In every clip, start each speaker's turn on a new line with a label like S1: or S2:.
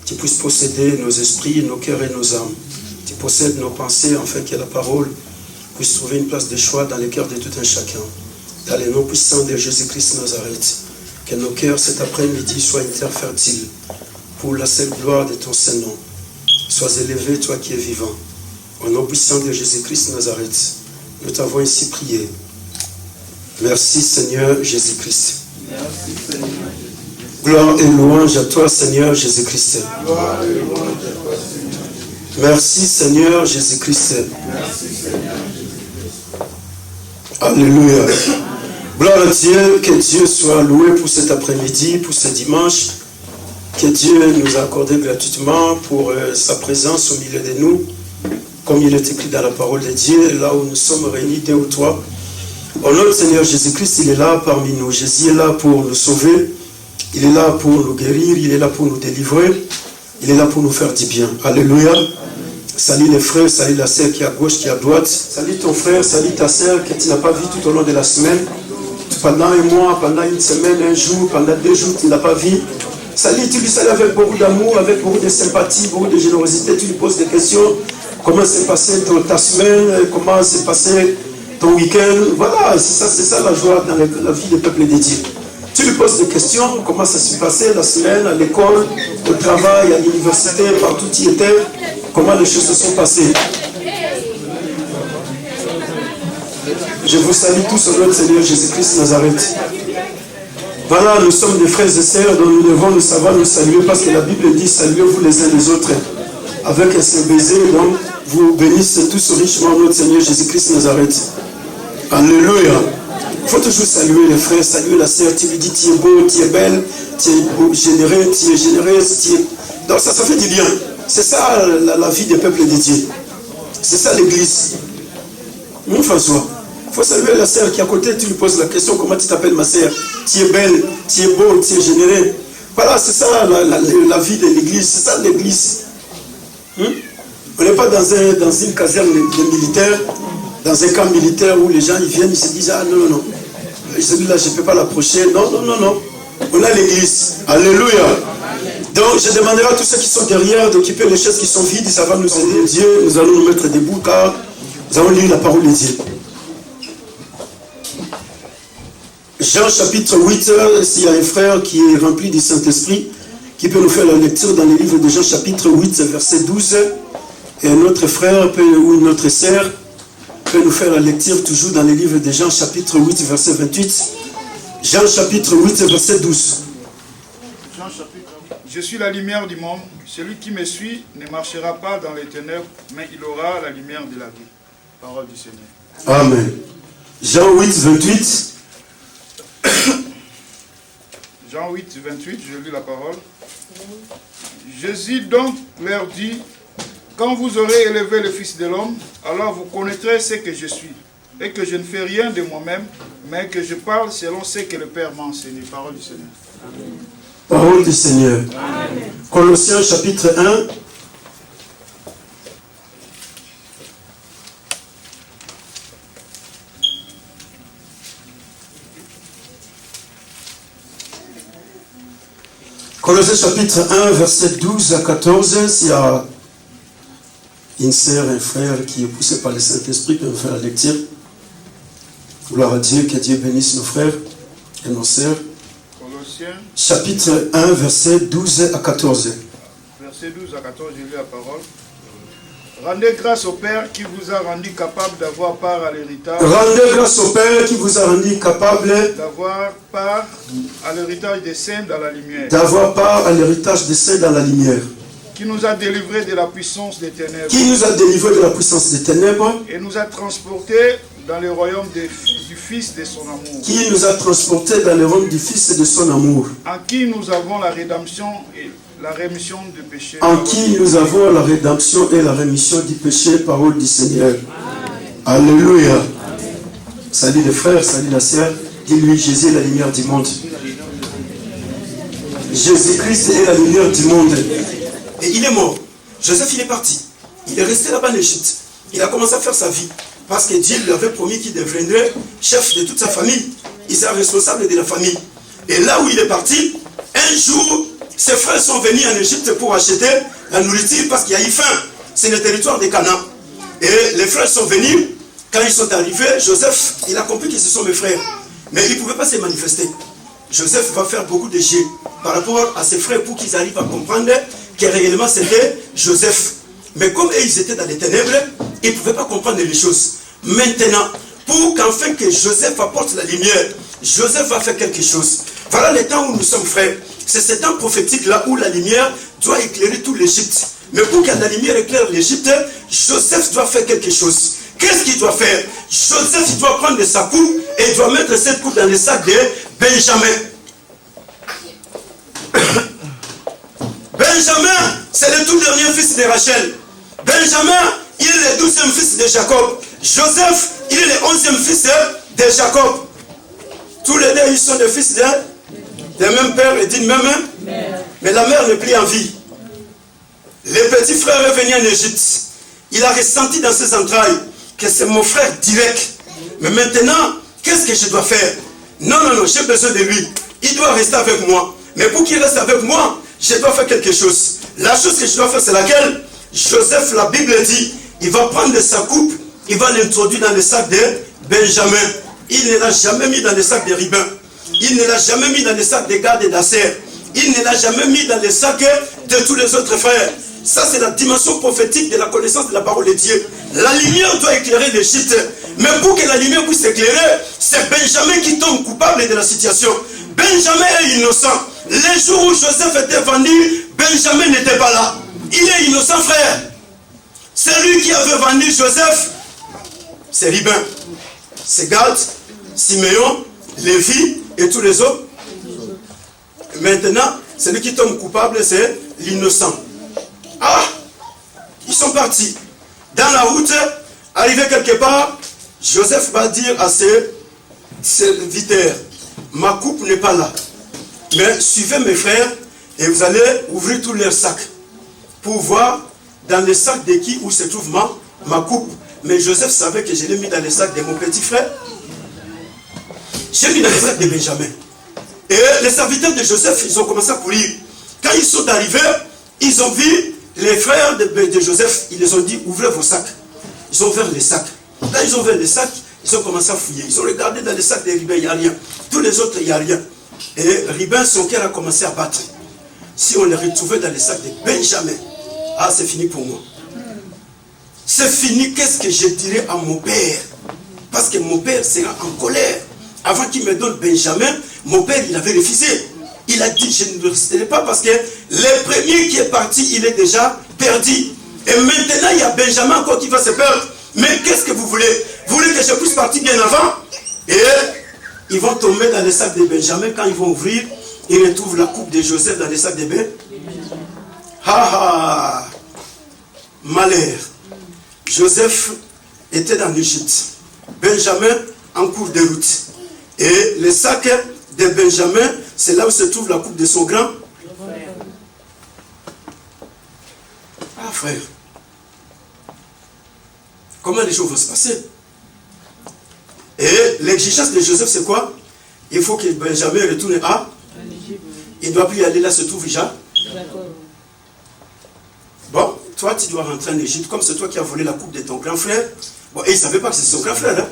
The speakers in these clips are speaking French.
S1: Tu puisses posséder nos esprits, nos cœurs et nos âmes. Tu possèdes nos pensées afin que la parole puisse trouver une place de choix dans les cœurs de tout un chacun. Dans les noms puissants de Jésus-Christ Nazareth, que nos cœurs cet après-midi soient une terre fertile pour la seule gloire de ton Saint-Nom. Sois élevé, toi qui es vivant. Au nom puissant de Jésus-Christ Nazareth, nous t'avons ainsi prié. Merci Seigneur Jésus-Christ.
S2: Merci Seigneur Jésus-Christ.
S1: Gloire et louange à toi Seigneur Jésus-Christ.
S2: Gloire et louange à toi Seigneur.
S1: Merci Seigneur Jésus-Christ.
S2: Merci Seigneur Jésus-Christ.
S1: Alléluia. Gloire à Dieu, que Dieu soit loué pour cet après-midi, pour ce dimanche, que Dieu nous a accordé gratuitement pour sa présence au milieu de nous, comme il est écrit dans la parole de Dieu, là où nous sommes réunis deux ou trois. Au nom du Seigneur Jésus-Christ, il est là parmi nous. Jésus est là pour nous sauver, il est là pour nous guérir, il est là pour nous délivrer, il est là pour nous faire du bien. Alléluia. Salut les frères, salut la sœur qui est à gauche, qui est à droite. Salut ton frère, salut ta sœur que tu n'as pas vu tout au long de la semaine. Pendant un mois, pendant une semaine, un jour, pendant 2 jours, tu ne l'as pas vu. Salut, tu lui salues avec beaucoup d'amour, avec beaucoup de sympathie, beaucoup de générosité. Tu lui poses des questions. Comment s'est passée ta semaine? Comment s'est passé ton week-end? Voilà, c'est ça la joie dans la vie des peuples de Dieu. Tu lui poses des questions. Comment ça s'est passé la semaine, à l'école, au travail, à l'université, partout où tu étais? Comment les choses se sont passées? Je vous salue tous au nom du Seigneur Jésus-Christ Nazareth. Voilà, nous sommes des frères et sœurs dont nous devons nous savoir nous saluer parce que la Bible dit saluez-vous les uns les autres avec un seul baiser. Donc, vous bénissez tous richement notre Seigneur Jésus-Christ Nazareth. Alléluia. Il faut toujours saluer les frères, saluer la sœur. Tu lui dis tu es beau, tu es belle, tu es généreux, tu es généreuse. Donc ça fait du bien. C'est ça la vie des peuples de Dieu. C'est ça l'église. Mon François. Il faut saluer la sœur qui est à côté, tu lui poses la question, comment tu t'appelles ma sœur? Tu es belle, tu es beau, tu es généreux. Voilà, c'est ça la vie de l'église, c'est ça l'église. On n'est pas dans une caserne de militaires, dans un camp militaire où les gens ils viennent, ils se disent, ah non, celui-là je ne peux pas l'approcher. Non. On a l'église. Alléluia. Donc je demanderai à tous ceux qui sont derrière d'occuper les chaises qui sont vides, ça va nous aider. Dieu, nous allons nous mettre debout car nous allons lire la parole de Dieu. Jean chapitre 8, s'il y a un frère qui est rempli du Saint-Esprit, qui peut nous faire la lecture dans le livre de Jean chapitre 8, verset 12, et un autre frère ou une autre sœur peut nous faire la lecture toujours dans le livre de Jean chapitre 8, verset 28. Jean chapitre 8, verset 12.
S2: Jean chapitre 8. Je suis la lumière du monde. Celui qui me suit ne marchera pas dans les ténèbres, mais il aura la lumière de la vie. Parole du Seigneur.
S1: Amen. Jean 8, 28.
S2: Jean 8, 28, je lis la parole. Jésus donc leur dit, quand vous aurez élevé le Fils de l'homme, alors vous connaîtrez ce que je suis, et que je ne fais rien de moi-même, mais que je parle selon ce que le Père m'a enseigné. Parole du Seigneur. Amen.
S1: Parole du Seigneur. Amen. Colossiens chapitre 1. Colossiens chapitre 1, verset 12 à 14, s'il y a une sœur, un frère qui est poussé par le Saint-Esprit peut me faire la lecture. Gloire à Dieu, que Dieu bénisse nos frères et nos sœurs.
S2: Colossiens
S1: chapitre 1, verset 12 à 14.
S2: Verset 12 à 14, je lis la parole. Rendez grâce au Père qui vous a rendu capable d'avoir part à l'héritage.
S1: Rendez grâce au Père qui vous a rendu capable
S2: d'avoir part à l'héritage des saints dans la lumière.
S1: D'avoir part à l'héritage des saints dans la lumière.
S2: Qui nous a délivrés de la puissance des ténèbres.
S1: Qui nous a délivrés de la puissance des ténèbres.
S2: Et nous a transportés dans le royaume du Fils de son amour.
S1: Qui nous a transportés dans le royaume du Fils de son amour.
S2: En qui nous avons la rédemption et la rémission du péché.
S1: En qui nous avons la rédemption et la rémission du péché, parole du Seigneur. Amen. Alléluia. Amen. Salut les frères, salut la sœur. Dis-lui, Jésus est la lumière du monde. Jésus-Christ est la lumière du monde. Et il est mort. Joseph, il est parti. Il est resté là-bas en Égypte. Il a commencé à faire sa vie. Parce que Dieu lui avait promis qu'il deviendrait chef de toute sa famille. Il sera responsable de la famille. Et là où il est parti, un jour, ses frères sont venus en Égypte pour acheter la nourriture parce qu'il y a eu faim. C'est le territoire de Canaan. Et les frères sont venus. Quand ils sont arrivés, Joseph, il a compris que ce sont mes frères. Mais il ne pouvait pas se manifester. Joseph va faire beaucoup de jeux par rapport à ses frères pour qu'ils arrivent à comprendre que réellement c'était Joseph. Mais comme eux, ils étaient dans les ténèbres, ils ne pouvaient pas comprendre les choses. Maintenant, pour qu'enfin que Joseph apporte la lumière, Joseph va faire quelque chose. Voilà le temps où nous sommes frères. C'est ce temps prophétique là où la lumière doit éclairer tout l'Égypte. Mais pour que la lumière éclaire l'Égypte, Joseph doit faire quelque chose. Qu'est-ce qu'il doit faire? Joseph, il doit prendre sa coupe et il doit mettre cette coupe dans le sac de Benjamin. Benjamin, c'est le tout dernier fils de Rachel. Benjamin, il est le 12e fils de Jacob. Joseph, il est le 11e fils de Jacob. Tous les deux, ils sont des fils de même père et d'une même mère. Mais la mère n'est plus en vie. Le petit frère est venu en Égypte. Il a ressenti dans ses entrailles que c'est mon frère direct. Mais maintenant, qu'est-ce que je dois faire? Non, j'ai besoin de lui. Il doit rester avec moi. Mais pour qu'il reste avec moi, je dois faire quelque chose. La chose que je dois faire, c'est laquelle? Joseph, la Bible dit, il va prendre sa coupe, il va l'introduire dans le sac de Benjamin. Il ne l'a jamais mis dans le sac de Ribin. Il ne l'a jamais mis dans le sac de Gad et d'Asser. Il ne l'a jamais mis dans le sac de tous les autres frères. Ça, c'est la dimension prophétique de la connaissance de la parole de Dieu. La lumière doit éclairer l'Égypte. Mais pour que la lumière puisse éclairer, c'est Benjamin qui tombe coupable de la situation. Benjamin est innocent. Les jours où Joseph était vendu, Benjamin n'était pas là. Il est innocent, frère. C'est lui qui avait vendu Joseph. C'est Ribin. C'est Gad, Siméon, Lévi et tous les autres. Maintenant, celui qui tombe coupable, c'est l'innocent. Ah, ils sont partis. Dans la route, arrivé quelque part, Joseph va dire à ses serviteurs, ma coupe n'est pas là. Mais suivez mes frères et vous allez ouvrir tous leurs sacs pour voir dans les sacs de qui où se trouve ma coupe. Mais Joseph savait que je l'ai mis dans les sacs de mon petit frère. J'ai mis dans les sacs de Benjamin. Et les serviteurs de Joseph, ils ont commencé à courir. Quand ils sont arrivés, ils ont vu les frères de Joseph, ils les ont dit, ouvrez vos sacs. Ils ont ouvert les sacs. Là, ils ont ouvert les sacs, ils ont commencé à fouiller. Ils ont regardé dans les sacs de Ribin, il n'y a rien. Tous les autres, il n'y a rien. Et Ribin, son cœur a commencé à battre. Si on les retrouvait dans les sacs de Benjamin, ah, c'est fini pour moi. C'est fini, qu'est-ce que je dirais à mon père? Parce que mon père sera en colère. Avant qu'il me donne Benjamin, mon père, il avait refusé. Il a dit, je ne le resterai pas parce que le premier qui est parti, il est déjà perdu. Et maintenant, il y a Benjamin encore qui va se perdre. Mais qu'est-ce que vous voulez? Vous voulez que je puisse partir bien avant? Et ils vont tomber dans les sacs de Benjamin. Quand ils vont ouvrir, ils retrouvent la coupe de Joseph dans les sacs de Benjamin. Ha ha! Malheur. Joseph était dans l'Égypte. Benjamin en cours de route. Et les sacs de Benjamin, c'est là où se trouve la coupe de son grand frère. Ah frère, comment les choses vont se passer? Et l'exigence de Joseph, c'est quoi? Il faut que Benjamin retourne à Égypte. Il ne doit plus y aller, là se trouve Jacob. Bon, toi tu dois rentrer en Égypte, comme c'est toi qui as volé la coupe de ton grand frère. Bon, et il ne savait pas que c'est son grand frère, hein?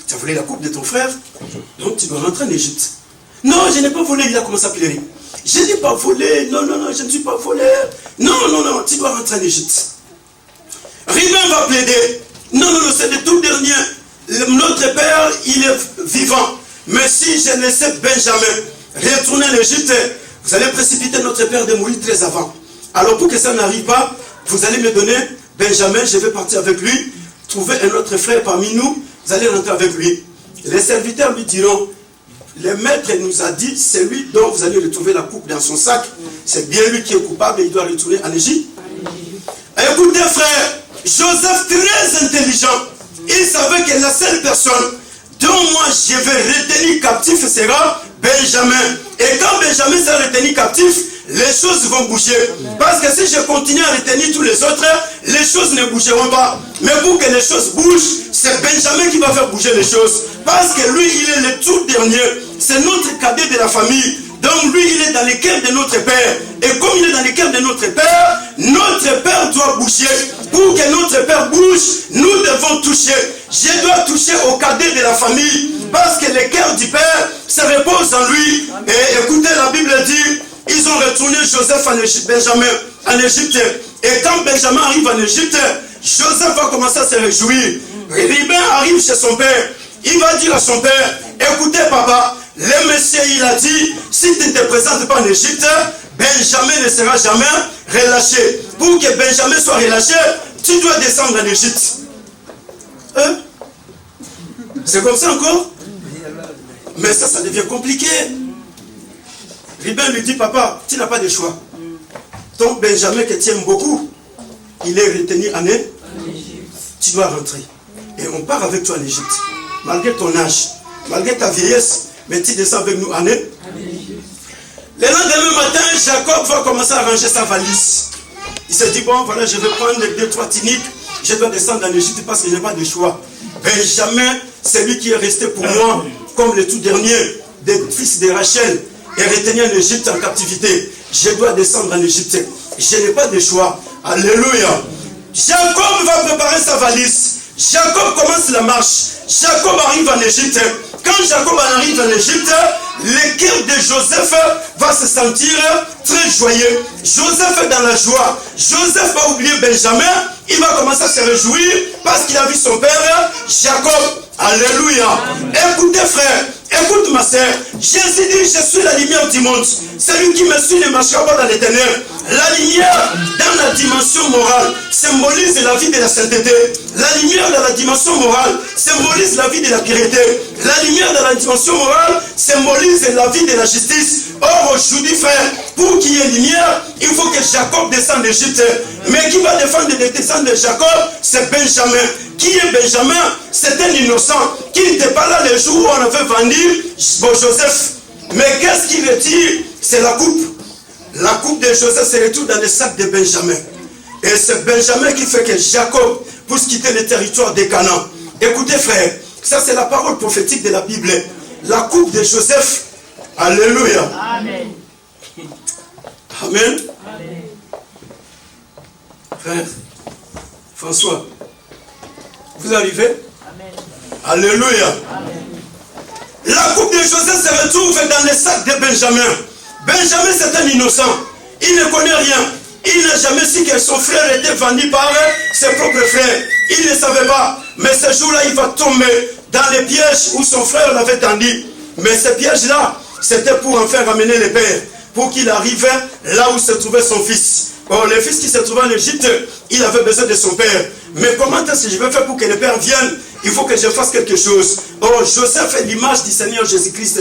S1: Tu as volé la coupe de ton frère, donc tu dois rentrer en Égypte. Non, je n'ai pas volé, il a commencé à pleurer. Je n'ai pas volé, non, je ne suis pas volé. Non, tu dois rentrer en Égypte. Ribin va plaider. Non, c'est le tout dernier. Notre père, il est vivant. Mais si je laissais Benjamin retourner en Égypte, vous allez précipiter notre père de mourir très avant. Alors pour que ça n'arrive pas, vous allez me donner Benjamin, je vais partir avec lui, trouver un autre frère parmi nous, vous allez rentrer avec lui. Les serviteurs lui diront, le maître nous a dit, c'est lui dont vous allez retrouver la coupe dans son sac. C'est bien lui qui est coupable et il doit retourner en Égypte. Écoutez frère, Joseph très intelligent, il savait que la seule personne dont moi je vais retenir captif sera Benjamin. Et quand Benjamin sera retenu captif, les choses vont bouger. Parce que si je continue à retenir tous les autres, les choses ne bougeront pas. Mais pour que les choses bougent, c'est Benjamin qui va faire bouger les choses. Parce que lui, il est le tout dernier. C'est notre cadet de la famille. Donc Donc lui, il est dans les cœurs de notre Père. Et comme il est dans les cœurs de notre Père doit bouger. Pour que notre Père bouge, nous devons toucher. Je dois toucher au cadet de la famille. Parce que le cœur du Père se repose en lui. Et écoutez, la Bible dit, ils ont retourné Joseph en Égypte, Benjamin en Égypte. Et quand Benjamin arrive en Égypte, Joseph va commencer à se réjouir. Ruben arrive chez son père. Il va dire à son père, écoutez papa, le monsieur il a dit, si tu ne te présentes pas en Égypte, Benjamin ne sera jamais relâché. Pour que Benjamin soit relâché, tu dois descendre en Égypte. Hein? C'est comme ça encore? Mais ça devient compliqué. Ruben lui dit, papa, tu n'as pas de choix. Ton Benjamin que tu aimes beaucoup, il est retenu en Égypte. Tu dois rentrer. Et on part avec toi en Égypte. Malgré ton âge, malgré ta vieillesse, mais tu descends avec nous en Égypte. Le lendemain matin, Jacob va commencer à ranger sa valise. Il se dit, bon, voilà, je vais prendre les 2-3 tuniques. Je dois descendre en Égypte parce que je n'ai pas de choix. Benjamin, c'est lui qui est resté pour moi comme le tout dernier des fils de Rachel et retenu en Égypte en captivité. Je dois descendre en Égypte. Je n'ai pas de choix. Alléluia. Jacob va préparer sa valise. Jacob commence la marche. Jacob arrive en Égypte. Quand Jacob arrive en Égypte, le cœur de Joseph va se sentir très joyeux. Joseph est dans la joie. Joseph va oublier Benjamin. Il va commencer à se réjouir parce qu'il a vu son père, Jacob. Alléluia. Écoutez frère, écoute ma soeur. Jésus dit, je suis la lumière du monde. Celui qui me suit ne marchera pas dans les ténèbres. La lumière dans la dimension morale symbolise la vie de la sainteté. La lumière dans la dimension morale symbolise la vie de la pureté. La lumière dans la dimension morale symbolise la vie de la justice. Or aujourd'hui frère, pour qu'il y ait lumière, il faut que Jacob descende d'Égypte. Mais qui va défendre les descendants de Jacob? C'est Benjamin. Qui est Benjamin? C'est un innocent qui n'était pas là le jour où on avait vendu Joseph. Mais qu'est-ce qu'il retire? C'est la coupe. La coupe de Joseph se retrouve dans le sac de Benjamin. Et c'est Benjamin qui fait que Jacob puisse quitter le territoire de Canaan. Écoutez frère, ça c'est la parole prophétique de la Bible. La coupe de Joseph. Alléluia.
S3: Amen.
S1: Amen. Frère, François, vous arrivez?
S3: Amen.
S1: Alléluia.
S3: Amen.
S1: La coupe de Joseph se retrouve dans le sac de Benjamin. Benjamin c'est un innocent. Il ne connaît rien. Il n'a jamais su que son frère était vendu par ses propres frères. Il ne savait pas. Mais ce jour-là, il va tomber dans les pièges où son frère l'avait tendu. Mais ces pièges-là, c'était pour en faire ramener le père. Pour qu'il arrive là où se trouvait son fils. Or, le fils qui se trouvait en Égypte, il avait besoin de son père. Mais comment est-ce que je vais faire pour que le père vienne? Il faut que je fasse quelque chose. Or, Joseph est l'image du Seigneur Jésus-Christ.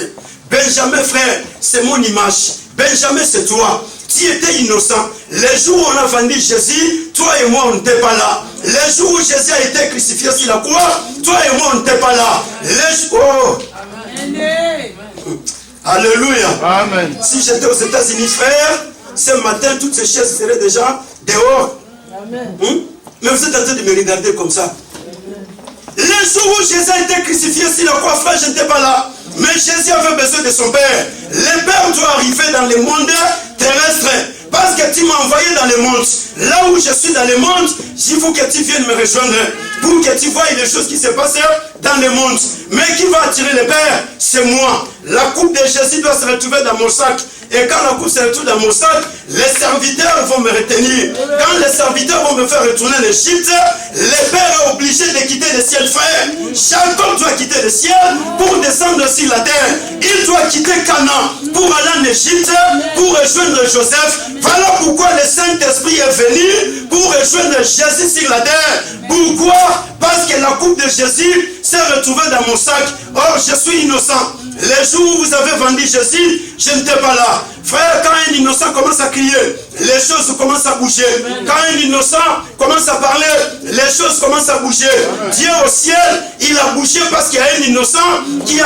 S1: Benjamin, frère, c'est mon image. Benjamin, c'est toi. Tu étais innocent. Les jours où on a vendu Jésus, toi et moi, on n'était pas là. Les jours où Jésus a été crucifié sur la croix, toi et moi, on n'était pas là. Oh.
S3: Amen.
S1: Alléluia.
S2: Amen.
S1: Si j'étais aux États-Unis, frère, ce matin, toutes ces chaises seraient déjà dehors.
S3: Amen.
S1: Mais vous êtes en train de me regarder comme ça. Les jours où Jésus a été crucifié sur la croix, frère, je n'étais pas là. Mais Jésus avait besoin de son Père. Le Père doit arriver dans le monde terrestre. Parce que tu m'as envoyé dans le monde. Là où je suis dans le monde, il faut que tu viennes me rejoindre. Pour que tu vois les choses qui se passent dans le monde. Mais qui va attirer le Père? C'est moi. La coupe de Jésus doit se retrouver dans mon sac. Et quand la coupe se retrouve dans mon sac, les serviteurs vont me retenir. Quand les serviteurs vont me faire retourner en Égypte, le Père est obligé de quitter le ciel, frère. Jacob doit quitter le ciel pour descendre sur la terre. Il doit quitter Canaan pour aller en Égypte, pour rejoindre Joseph. Voilà pourquoi le Saint-Esprit est venu pour rejoindre Jésus sur la terre. Pourquoi? Parce que la coupe de Jésus s'est retrouvée dans mon sac. Or, je suis innocent. Les jours où vous avez vendu Jésus, je n'étais pas là. Frère, quand un innocent commence à crier, les choses commencent à bouger. Quand un innocent commence à parler, les choses commencent à bouger. Dieu au ciel, il a bougé parce qu'il y a un innocent qui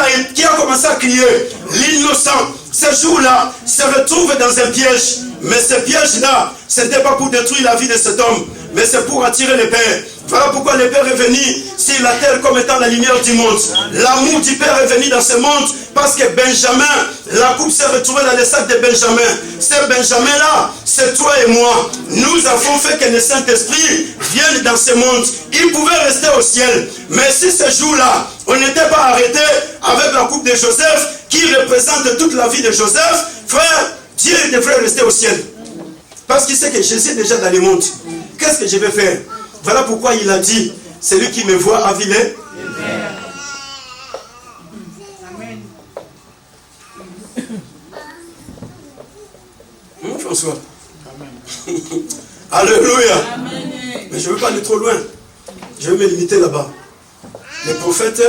S1: a commencé à crier. L'innocent, ce jour-là, se retrouve dans un piège. Mais ce piège-là, ce n'était pas pour détruire la vie de cet homme, mais c'est pour attirer le Père. Voilà pourquoi le Père est venu sur la terre comme étant la lumière du monde. L'amour du Père est venu dans ce monde parce que Benjamin, la coupe s'est retrouvée dans le sac de Benjamin. C'est Benjamin-là, c'est toi et moi. Nous avons fait que le Saint-Esprit vienne dans ce monde. Il pouvait rester au ciel. Mais si ce jour-là, on n'était pas arrêté avec la coupe de Joseph, qui représente toute la vie de Joseph, frère, Dieu devrait rester au ciel. Parce qu'il sait que Jésus est déjà dans le monde. Qu'est-ce que je vais faire? Voilà pourquoi il a dit, celui qui me voit a vu les. François. Amen. Alléluia. Amen. Mais je ne veux pas aller trop loin. Je vais me limiter là-bas. Les prophètes,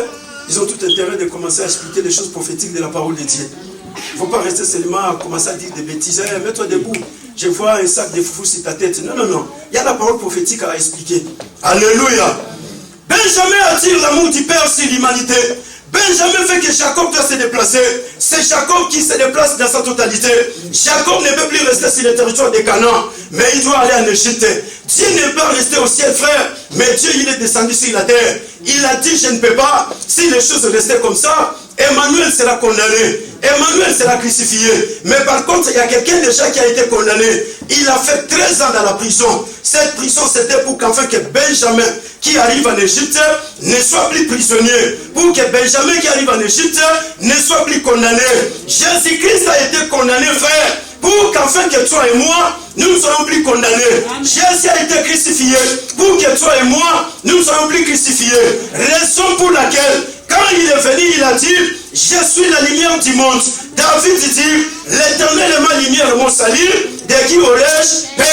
S1: ils ont tout intérêt de commencer à expliquer les choses prophétiques de la parole de Dieu. Il ne faut pas rester seulement à commencer à dire des bêtises. Hey, mets-toi debout. Je vois un sac de foufou sur ta tête. Non, non, non. Il y a la parole prophétique à expliquer. Alléluia. Benjamin attire l'amour du Père sur l'humanité. Benjamin fait que Jacob doit se déplacer. C'est Jacob qui se déplace dans sa totalité. Jacob ne peut plus rester sur le territoire de Canaan, mais il doit aller en Égypte. Dieu ne peut rester au ciel, frère, mais Dieu il est descendu sur la terre. Il a dit, je ne peux pas. Si les choses restaient comme ça, Emmanuel sera condamné. Emmanuel sera crucifié. Mais par contre, il y a quelqu'un déjà qui a été condamné. Il a fait 13 ans dans la prison. Cette prison, c'était pour qu'enfin que Benjamin, qui arrive en Égypte, ne soit plus prisonnier. Pour que Benjamin, qui arrive en Égypte, ne soit plus condamné. Jésus-Christ a été condamné, frère, pour qu'enfin que toi et moi, nous ne soyons plus condamnés. Jésus a été crucifié pour que toi et moi, nous ne soyons plus crucifiés. Raison pour laquelle, quand il est venu, il a dit, je suis la lumière du monde. David dit, l'Éternel est ma lumière et mon salut, de qui aurais-je peur?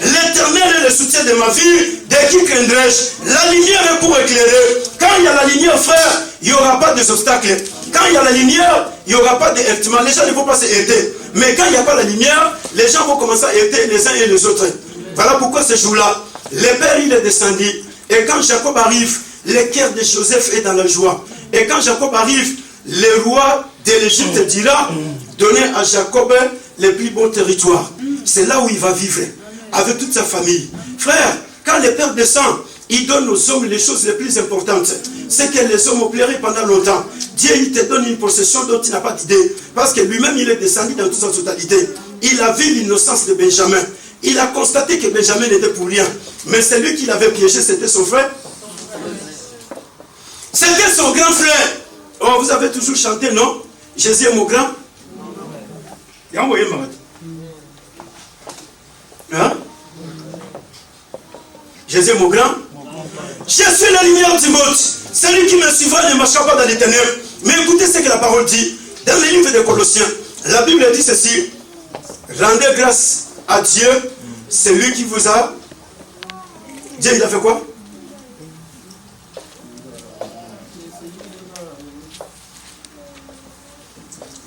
S1: L'Éternel est le soutien de ma vie, de qui craindrais-je? La lumière est pour éclairer. Quand il y a la lumière, frère, il n'y aura pas d'obstacles. Quand il y a la lumière, il n'y aura pas d'heurtement. Les gens ne vont pas se heurter. Mais quand il n'y a pas la lumière, les gens vont commencer à heurter les uns et les autres. Voilà pourquoi ce jour-là, le Père il est descendu. Et quand Jacob arrive, le cœur de Joseph est dans la joie. Et quand Jacob arrive, le roi de l'Égypte dira, donnez à Jacob les plus beaux territoires. C'est là où il va vivre, avec toute sa famille. Frère, quand le Père descend, il donne aux hommes les choses les plus importantes. C'est que les hommes ont pleuré pendant longtemps. Dieu, il te donne une possession dont il n'a pas d'idée. Parce que lui-même, il est descendu dans toute sa totalité. Il a vu l'innocence de Benjamin. Il a constaté que Benjamin n'était pour rien. Mais celui qui l'avait piégé, c'était son frère. C'était son grand frère. Oh, vous avez toujours chanté, non? Jésus est mon grand. Il a envoyé malade. Hein? Jésus est mon grand. Je suis la lumière du monde. Celui qui me suivra ne marchera pas dans les ténèbres. Mais écoutez ce que la parole dit. Dans le livre de Colossiens, la Bible dit ceci. Rendez grâce à Dieu. C'est lui qui vous a... Dieu, il a fait quoi?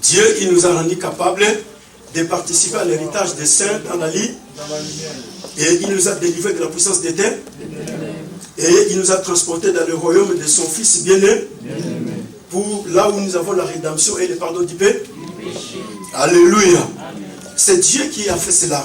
S1: Dieu, il nous a rendu capables de participer à l'héritage des saints dans la vie. Et il nous a délivrés de la puissance des ténèbres. Et il nous a transportés dans le royaume de son Fils bien-aimé. Pour là où nous avons la rédemption et le pardon du péché. Alléluia. C'est Dieu qui a fait cela.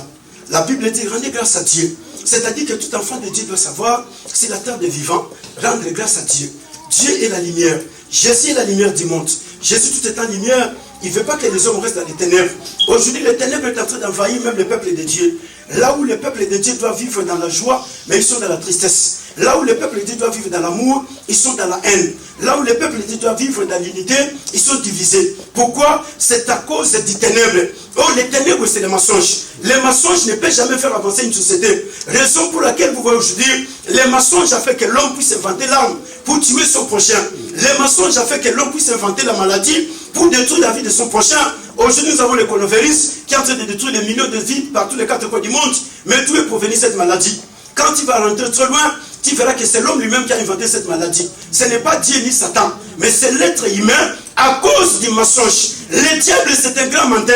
S1: La Bible dit, rendez grâce à Dieu. C'est-à-dire que tout enfant de Dieu doit savoir, c'est la terre des vivants, rendre grâce à Dieu. Dieu est la lumière. Jésus est la lumière du monde. Jésus tout étant lumière, il ne veut pas que les hommes restent dans les ténèbres. Aujourd'hui, les ténèbres sont en train d'envahir même le peuple de Dieu. Là où le peuple de Dieu doit vivre dans la joie, mais ils sont dans la tristesse. Là où le peuple de Dieu doit vivre dans l'amour, ils sont dans la haine. Là où le peuple de Dieu doit vivre dans l'unité, ils sont divisés. Pourquoi? C'est à cause des ténèbres. Oh, les ténèbres, c'est les mensonges. Les mensonges ne peuvent jamais faire avancer une société. Raison pour laquelle vous voyez aujourd'hui, les mensonges a fait que l'homme puisse inventer l'arme pour tuer son prochain. Les mensonges a fait que l'homme puisse inventer la maladie pour détruire la vie de son prochain. Aujourd'hui, nous avons le coronavirus qui est en train de détruire les millions de vies par tous les quatre coins du monde. Mais d'où est provenue cette maladie? Quand tu vas rentrer trop loin, tu verras que c'est l'homme lui-même qui a inventé cette maladie. Ce n'est pas Dieu ni Satan, mais c'est l'être humain à cause du mensonge. Le diable, c'est un grand menteur.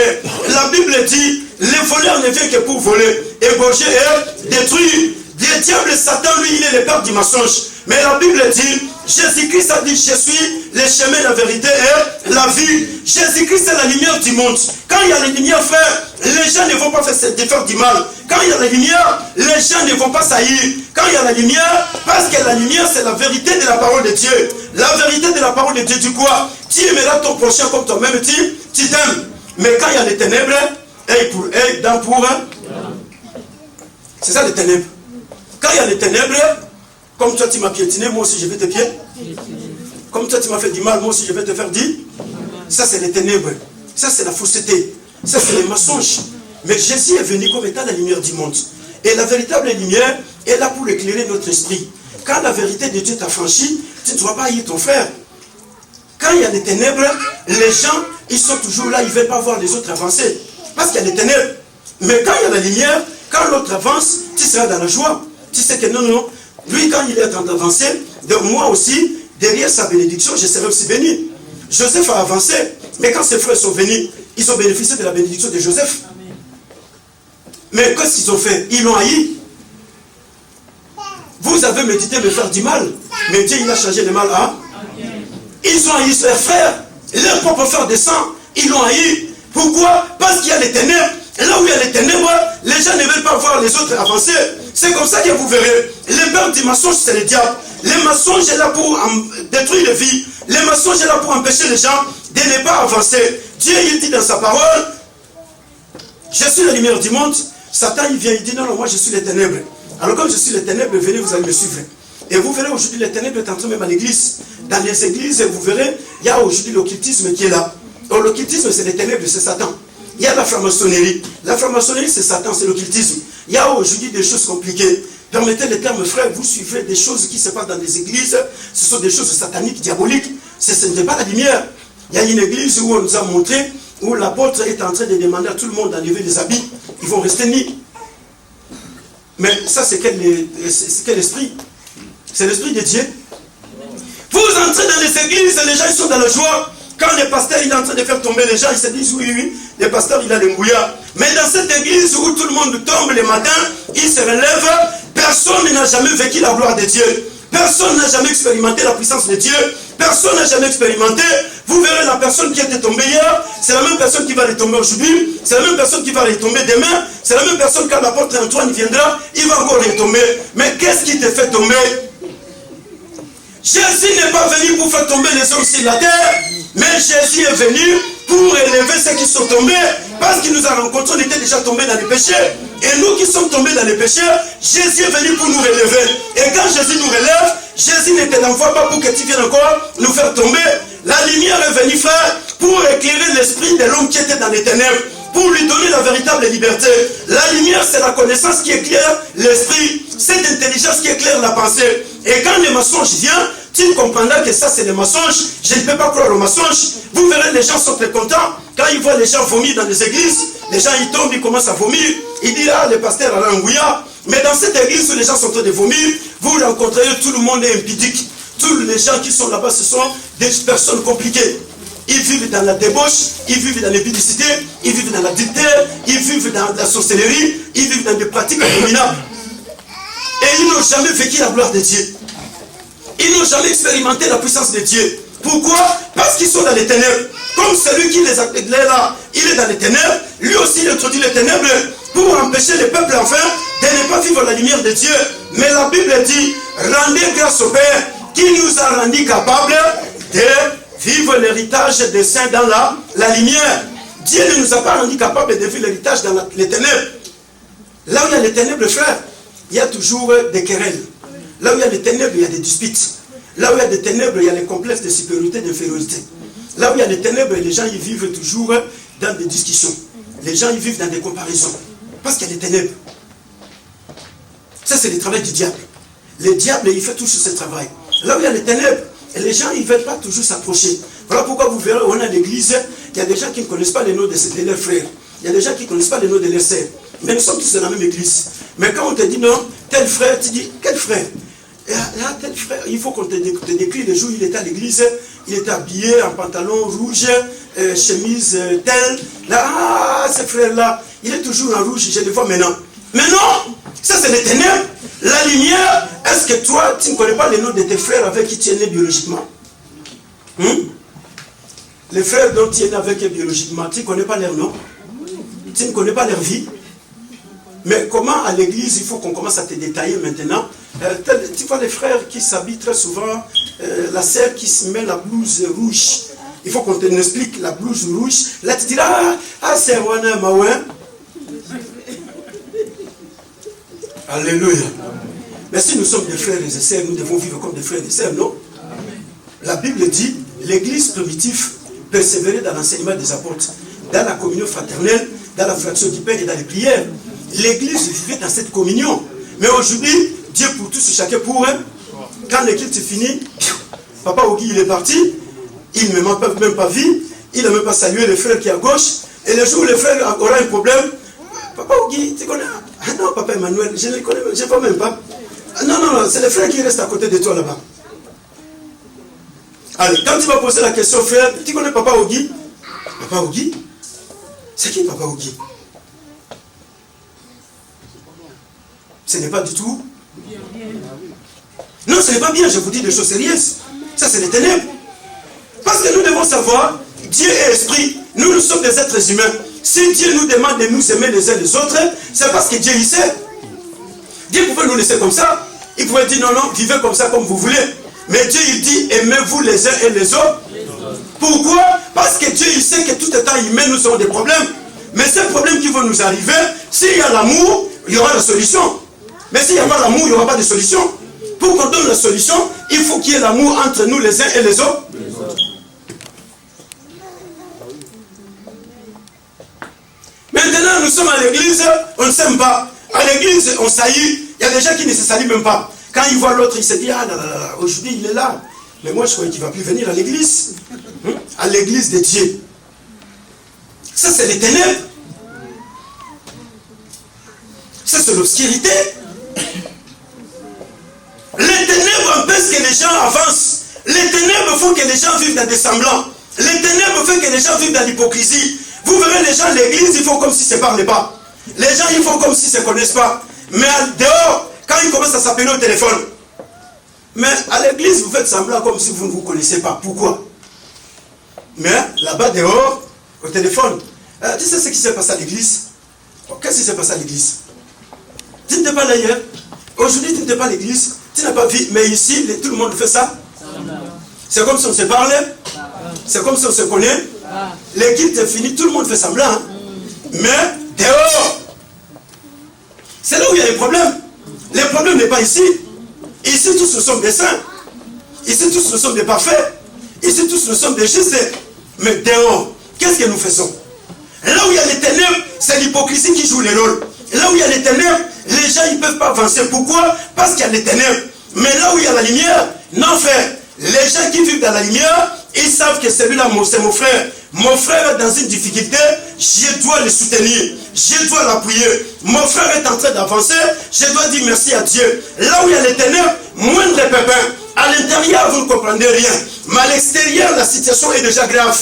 S1: La Bible dit, le voleur ne vient que pour voler, égorger et détruire. Le diable, Satan, lui, il est le père du mensonge. Mais la Bible dit, Jésus-Christ a dit, je suis le chemin, la vérité et la vie. Jésus-Christ est la lumière du monde. Quand il y a la lumière, frère, les gens ne vont pas faire du mal. Quand il y a la lumière, les gens ne vont pas saillir. Quand il y a la lumière, parce que la lumière, c'est la vérité de la parole de Dieu. La vérité de la parole de Dieu dit quoi? Tu aimeras ton prochain comme toi-même, tu t'aimes. Mais quand il y a les ténèbres, c'est ça les ténèbres. Quand il y a les ténèbres, comme toi tu m'as piétiné, moi aussi je vais te piétiner. Comme toi tu m'as fait du mal, moi aussi je vais te faire du. Ça c'est les ténèbres. Ça c'est la fausseté. Ça c'est les mensonges. Mais Jésus est venu comme étant la lumière du monde. Et la véritable lumière est là pour éclairer notre esprit. Quand la vérité de Dieu t'a franchi, tu ne dois pas haïr ton frère. Quand il y a des ténèbres, les gens, ils sont toujours là, ils ne veulent pas voir les autres avancer. Parce qu'il y a des ténèbres. Mais quand il y a la lumière, quand l'autre avance, tu seras dans la joie. Tu sais que non, lui quand il est en train d'avancer, moi aussi, derrière sa bénédiction, je serai aussi béni. Joseph a avancé, mais quand ses frères sont venus, ils ont bénéficié de la bénédiction de Joseph. Mais qu'est-ce qu'ils ont fait? Ils l'ont haï. Vous avez médité me faire du mal, mais Dieu il a changé le mal à. Ils ont haï leurs frères, leurs propres frères de sang, ils l'ont haï. Pourquoi? Parce qu'il y a les ténèbres. Et là où il y a les ténèbres, les gens ne veulent pas voir les autres avancer. C'est comme ça que vous verrez. Le père du mensonge, c'est le diable. Le mensonge est là pour détruire les vies. Le mensonge est là pour empêcher les gens de ne pas avancer. Dieu, il dit dans sa parole, je suis la lumière du monde. Satan, il vient, il dit, non, moi je suis les ténèbres. Alors comme je suis les ténèbres, venez, vous allez me suivre. Et vous verrez aujourd'hui, les ténèbres est entré même à l'église. Dans les églises, vous verrez, il y a aujourd'hui l'occultisme qui est là. Donc l'occultisme, c'est les ténèbres, c'est Satan. Il y a la franc-maçonnerie. La franc-maçonnerie, c'est Satan, c'est l'occultisme. Il y a aujourd'hui des choses compliquées. Permettez les termes, frères, vous suivez des choses qui se passent dans des églises. Ce sont des choses sataniques, diaboliques. Ce n'est pas la lumière. Il y a une église où on nous a montré, où l'apôtre est en train de demander à tout le monde d'enlever les habits. Ils vont rester nus. Mais ça, c'est quel esprit? C'est l'esprit de Dieu. Vous entrez dans les églises, les gens ils sont dans la joie. Quand le pasteur il est en train de faire tomber les gens, ils se disent oui, le pasteur il a les mouillards. Mais dans cette église où tout le monde tombe le matin, il se relève, personne n'a jamais vécu la gloire de Dieu. Personne n'a jamais expérimenté la puissance de Dieu. Personne n'a jamais expérimenté. Vous verrez la personne qui était tombée hier, c'est la même personne qui va retomber aujourd'hui, c'est la même personne qui va retomber demain, c'est la même personne quand l'apôtre Antoine viendra, il va encore retomber. Mais qu'est-ce qui te fait tomber? Jésus n'est pas venu pour faire tomber les hommes sur la terre, mais Jésus est venu pour élever ceux qui sont tombés, parce qu'il nous a rencontrés, on était déjà tombés dans les péchés. Et nous qui sommes tombés dans les péchés, Jésus est venu pour nous relever. Et quand Jésus nous relève, Jésus ne te l'envoie pas pour que tu viennes encore nous faire tomber. La lumière est venue, frère, pour éclairer l'esprit de l'homme qui était dans les ténèbres, pour lui donner la véritable liberté. La lumière, c'est la connaissance qui éclaire l'esprit, c'est l'intelligence qui éclaire la pensée. Et quand le mensonge vient, tu comprendras que ça c'est le mensonge. Je ne peux pas croire au mensonge. Vous verrez, les gens sont très contents. Quand ils voient les gens vomir dans les églises, les gens ils tombent, ils commencent à vomir. Ils disent, ah, le pasteur a un bouillard. Mais dans cette église où les gens sont en train de vomir, vous rencontrerez tout le monde est impudique. Tous les gens qui sont là-bas, ce sont des personnes compliquées. Ils vivent dans la débauche, ils vivent dans l'impudicité, ils vivent dans l'adultère, ils vivent dans la sorcellerie, ils vivent dans des pratiques abominables. Et ils n'ont jamais vécu la gloire de Dieu. Ils n'ont jamais expérimenté la puissance de Dieu. Pourquoi? Parce qu'ils sont dans les ténèbres. Comme celui qui les a éclairés là, il est dans les ténèbres, lui aussi il introduit les ténèbres pour empêcher le peuple enfin de ne pas vivre la lumière de Dieu. Mais la Bible dit, rendez grâce au Père qui nous a rendus capables de vivre l'héritage des saints dans la lumière. Dieu ne nous a pas rendus capables de vivre l'héritage dans les ténèbres. Là où il y a les ténèbres, frère, il y a toujours des querelles. Là où il y a des ténèbres, il y a des disputes. Là où il y a des ténèbres, il y a les complexes de supériorité et d'infériorité. Là où il y a des ténèbres, les gens ils vivent toujours dans des discussions. Les gens ils vivent dans des comparaisons. Parce qu'il y a des ténèbres. Ça c'est le travail du diable. Le diable il fait toujours ce travail. Là où il y a les ténèbres, les gens ils ne veulent pas toujours s'approcher. Voilà pourquoi vous verrez, on a l'église, il y a des gens qui ne connaissent pas les noms de leurs frères. Il y a des gens qui ne connaissent pas les noms de leurs sœurs. Mais nous sommes tous dans la même église. Mais quand on te dit non, tel frère, tu dis, quel frère? Là, tel frère, il faut qu'on te décrit le jour où il était à l'église, il était habillé en pantalon rouge, chemise telle. Là, ah, ce frère-là, il est toujours en rouge, je le vois maintenant. Mais non, ça c'est les ténèbres. La lumière, est-ce que toi, tu ne connais pas les noms de tes frères avec qui tu es né biologiquement? Les frères dont tu es né avec biologiquement, tu ne connais pas leur nom? Tu ne connais pas leur vie? Mais comment à l'église, il faut qu'on commence à te détailler maintenant Tu vois les frères qui s'habillent très souvent, la sœur qui se met la blouse rouge. Il faut qu'on te explique la blouse rouge. Là tu diras, c'est Wana Maouin. Alléluia. Mais si nous sommes des frères et des sœurs, nous devons vivre comme des frères et des sœurs, non? La Bible dit, l'église primitive persévérait dans l'enseignement des apôtres, dans la communion fraternelle, dans la fraction du pain et dans les prières. L'église vivait dans cette communion. Mais aujourd'hui, Dieu pour tous et chacun pour eux. Quand l'église est finie, Papa Ogi il est parti, il ne m'a même pas vu, il n'a même pas salué le frère qui est à gauche. Et le jour où le frère aura un problème, Papa Ogi, tu connais? Ah non, Papa Emmanuel, je ne le connais même, je ne vois même pas. Non, c'est le frère qui reste à côté de toi là-bas. Allez, quand tu vas poser la question, frère, tu connais Papa Ogi? Papa Ogi? C'est qui Papa Ogi? Ce n'est pas du tout. Non, ce n'est pas bien, je vous dis des choses sérieuses. Ça, c'est les ténèbres. Parce que nous devons savoir, Dieu est esprit, nous sommes des êtres humains. Si Dieu nous demande de nous aimer les uns les autres, c'est parce que Dieu y sait. Dieu pouvait nous laisser comme ça. Il pouvait dire non, vivez comme ça comme vous voulez. Mais Dieu il dit, aimez-vous les uns et les autres. Pourquoi? Parce que Dieu il sait que tout étant humain, nous avons des problèmes. Mais ces problèmes qui vont nous arriver, s'il y a l'amour, il y aura la solution. Mais s'il n'y a pas l'amour, il n'y aura pas de solution. Pour qu'on donne la solution, il faut qu'il y ait l'amour entre nous les uns et les autres. Maintenant, nous sommes à l'église, on ne s'aime pas. À l'église, on saillit. Il y a des gens qui ne se salient même pas. Quand ils voient l'autre, ils se disent, ah là là là, aujourd'hui il est là. Mais moi je croyais qu'il ne va plus venir à l'église. À l'église de Dieu. Ça c'est les ténèbres. Ça c'est l'obscurité. Les ténèbres empêchent que les gens avancent. Les ténèbres font que les gens vivent dans des semblants. Les ténèbres font que les gens vivent dans l'hypocrisie. Vous verrez les gens à l'église, ils font comme s'ils ne se parlaient pas. Les gens, ils font comme s'ils ne se connaissent pas. Mais dehors, quand ils commencent à s'appeler au téléphone. Mais à l'église, vous faites semblant comme si vous ne vous connaissez pas. Pourquoi? Mais là-bas, dehors, au téléphone, tu sais ce qui s'est passé à l'église? Qu'est-ce qui s'est passé à l'église? Tu n'étais pas là hier. Aujourd'hui, tu n'étais pas à l'église. Tu n'as pas vu. Mais ici, tout le monde fait ça. C'est comme si on se parlait. C'est comme si on se connaît. L'équipe est finie, tout le monde fait semblant. Hein? Mais dehors, c'est là où il y a les problèmes. Le problème n'est pas ici. Ici, tous nous sommes des saints. Ici, tous nous sommes des parfaits. Ici, tous nous sommes des justes. Mais dehors, qu'est-ce que nous faisons? Là où il y a les ténèbres, c'est l'hypocrisie qui joue le rôle. Là où il y a les ténèbres, les gens ne peuvent pas avancer. Pourquoi? Parce qu'il y a les ténèbres. Mais là où il y a la lumière, non frère. Les gens qui vivent dans la lumière, ils savent que celui-là, c'est mon frère. Mon frère est dans une difficulté, je dois le soutenir, je dois l'appuyer. Mon frère est en train d'avancer, je dois dire merci à Dieu. Là où il y a les ténèbres, moindre pépin. À l'intérieur, vous ne comprenez rien. Mais à l'extérieur, la situation est déjà grave.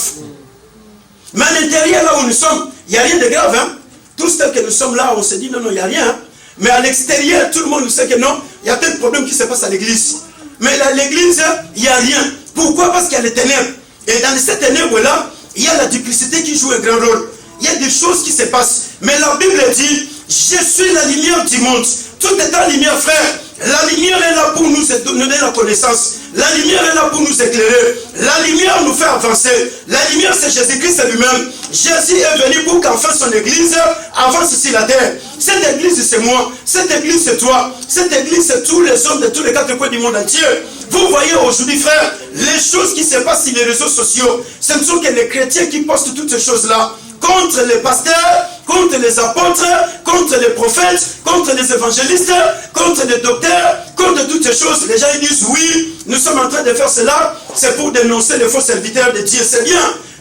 S1: Mais à l'intérieur, là où nous sommes, il n'y a rien de grave. Hein? Tous tels que nous sommes là, on se dit non, il n'y a rien. Hein? Mais à l'extérieur, tout le monde sait que non, il y a tel problème qui se passe à l'église. Mais à l'église, il n'y a rien. Pourquoi? Parce qu'il y a les ténèbres. Et dans ces ténèbres-là, il y a la duplicité qui joue un grand rôle. Il y a des choses qui se passent. Mais la Bible dit, je suis la lumière du monde. Tout est en lumière, frère. La lumière est là pour nous donner la connaissance. La lumière est là pour nous éclairer. La lumière nous fait avancer. La lumière, c'est Jésus-Christ lui-même. Jésus est venu pour qu'enfin son église avance sur la terre. Cette église, c'est moi. Cette église, c'est toi. Cette église, c'est tous les hommes de tous les quatre coins du monde entier. Vous voyez aujourd'hui, frère, les choses qui se passent sur les réseaux sociaux, ce ne sont que les chrétiens qui postent toutes ces choses-là. Contre les pasteurs, contre les apôtres, contre les prophètes, contre les évangélistes, contre les docteurs, contre toutes ces choses. Les gens ils disent oui, nous sommes en train de faire cela, c'est pour dénoncer les faux serviteurs de Dieu.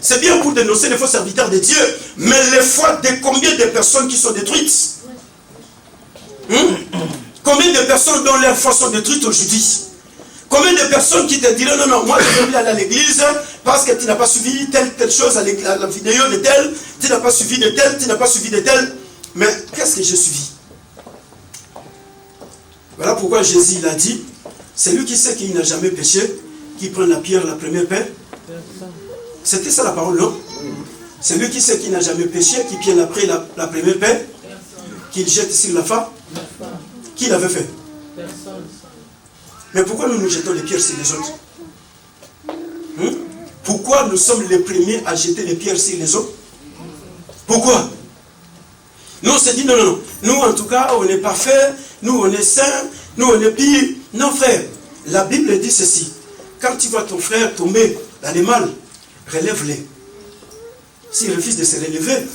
S1: C'est bien pour dénoncer les faux serviteurs de Dieu, mais les fois de combien de personnes qui sont détruites? Combien de personnes dont leurs foi sont détruites aujourd'hui? Combien de personnes qui te diraient non, moi je veux aller à l'église parce que tu n'as pas suivi telle chose à la vidéo de tel, tu n'as pas suivi de tel, tu n'as pas suivi de tel. Mais qu'est-ce que j'ai suivi? Voilà pourquoi Jésus il a dit, c'est lui qui sait qu'il n'a jamais péché, qui prend la pierre, la première pierre. C'était ça la parole, non? C'est lui qui sait qu'il n'a jamais péché, qui prend après la première pierre, qu'il jette sur la femme. Qui l'avait fait? Mais pourquoi nous nous jetons les pierres sur les autres? Pourquoi nous sommes les premiers à jeter les pierres sur les autres? Pourquoi? Nous on s'est dit non, non, non. Nous en tout cas on est parfait, nous on est saints, nous on est pire. Non frère, la Bible dit ceci. Quand tu vois ton frère tomber dans les mal, relève-les. S'il refuse de se relever,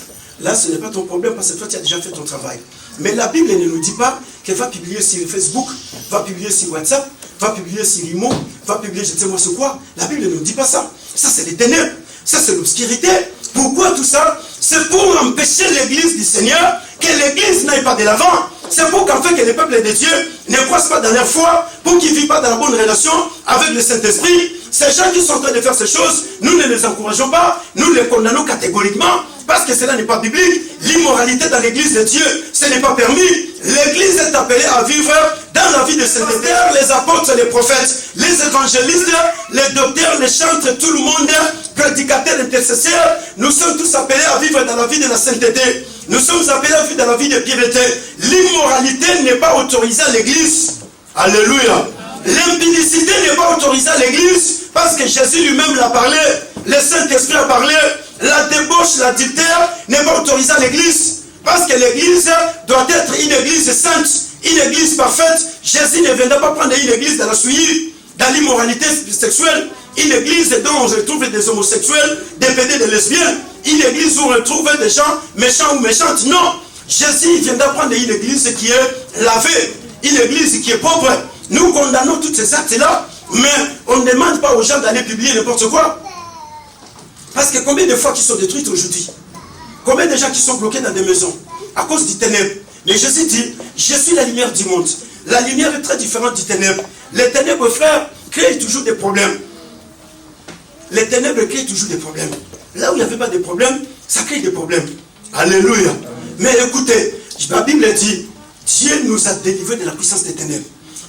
S1: là ce n'est pas ton problème parce que toi tu as déjà fait ton travail. Mais la Bible ne nous dit pas qu'elle va publier sur Facebook, va publier sur WhatsApp, va publier sur Imo, va publier je ne sais moi sur quoi. La Bible ne nous dit pas ça. Ça c'est les ténèbres, ça c'est l'obscurité. Pourquoi tout ça? C'est pour empêcher l'église du Seigneur, que l'église n'aille pas de l'avant. C'est pour qu'en fait que les peuples de Dieu ne croissent pas dans leur foi, pour qu'ils ne vivent pas dans la bonne relation avec le Saint-Esprit. Ces gens qui sont en train de faire ces choses, nous ne les encourageons pas, nous les condamnons catégoriquement, parce que cela n'est pas biblique. L'immoralité dans l'église de Dieu, ce n'est pas permis. L'église est appelée à vivre dans la vie de sainteté. Les apôtres, les prophètes, les évangélistes, les docteurs, les chantres, tout le monde, prédicateurs, intercesseurs, nous sommes tous appelés à vivre dans la vie de la sainteté. Nous sommes appelés à vivre dans la vie de piété. L'immoralité n'est pas autorisée à l'église. Alléluia. L'impudicité n'est pas autorisée à l'église parce que Jésus lui-même l'a parlé. Le Saint-Esprit a parlé. La débauche, l'adultère n'est pas autorisée à l'église parce que l'église doit être une église sainte, une église parfaite. Jésus ne viendra pas prendre une église dans la souillie, dans l'immoralité sexuelle. Une église dont on retrouve des homosexuels, des pédés, des lesbiennes. Une église où on retrouve des gens méchants ou méchantes. Non, Jésus viendra prendre une église qui est lavée, une église qui est pauvre. Nous condamnons tous ces actes-là, mais on ne demande pas aux gens d'aller publier n'importe quoi. Parce que combien de fois qui sont détruites aujourd'hui? Combien de gens qui sont bloqués dans des maisons à cause du ténèbre? Mais Jésus dit, je suis la lumière du monde. La lumière est très différente du ténèbre. Les ténèbres, frères, créent toujours des problèmes. Les ténèbres créent toujours des problèmes. Là où il n'y avait pas de problème, ça crée des problèmes. Alléluia. Mais écoutez, la Bible dit, Dieu nous a délivrés de la puissance des ténèbres.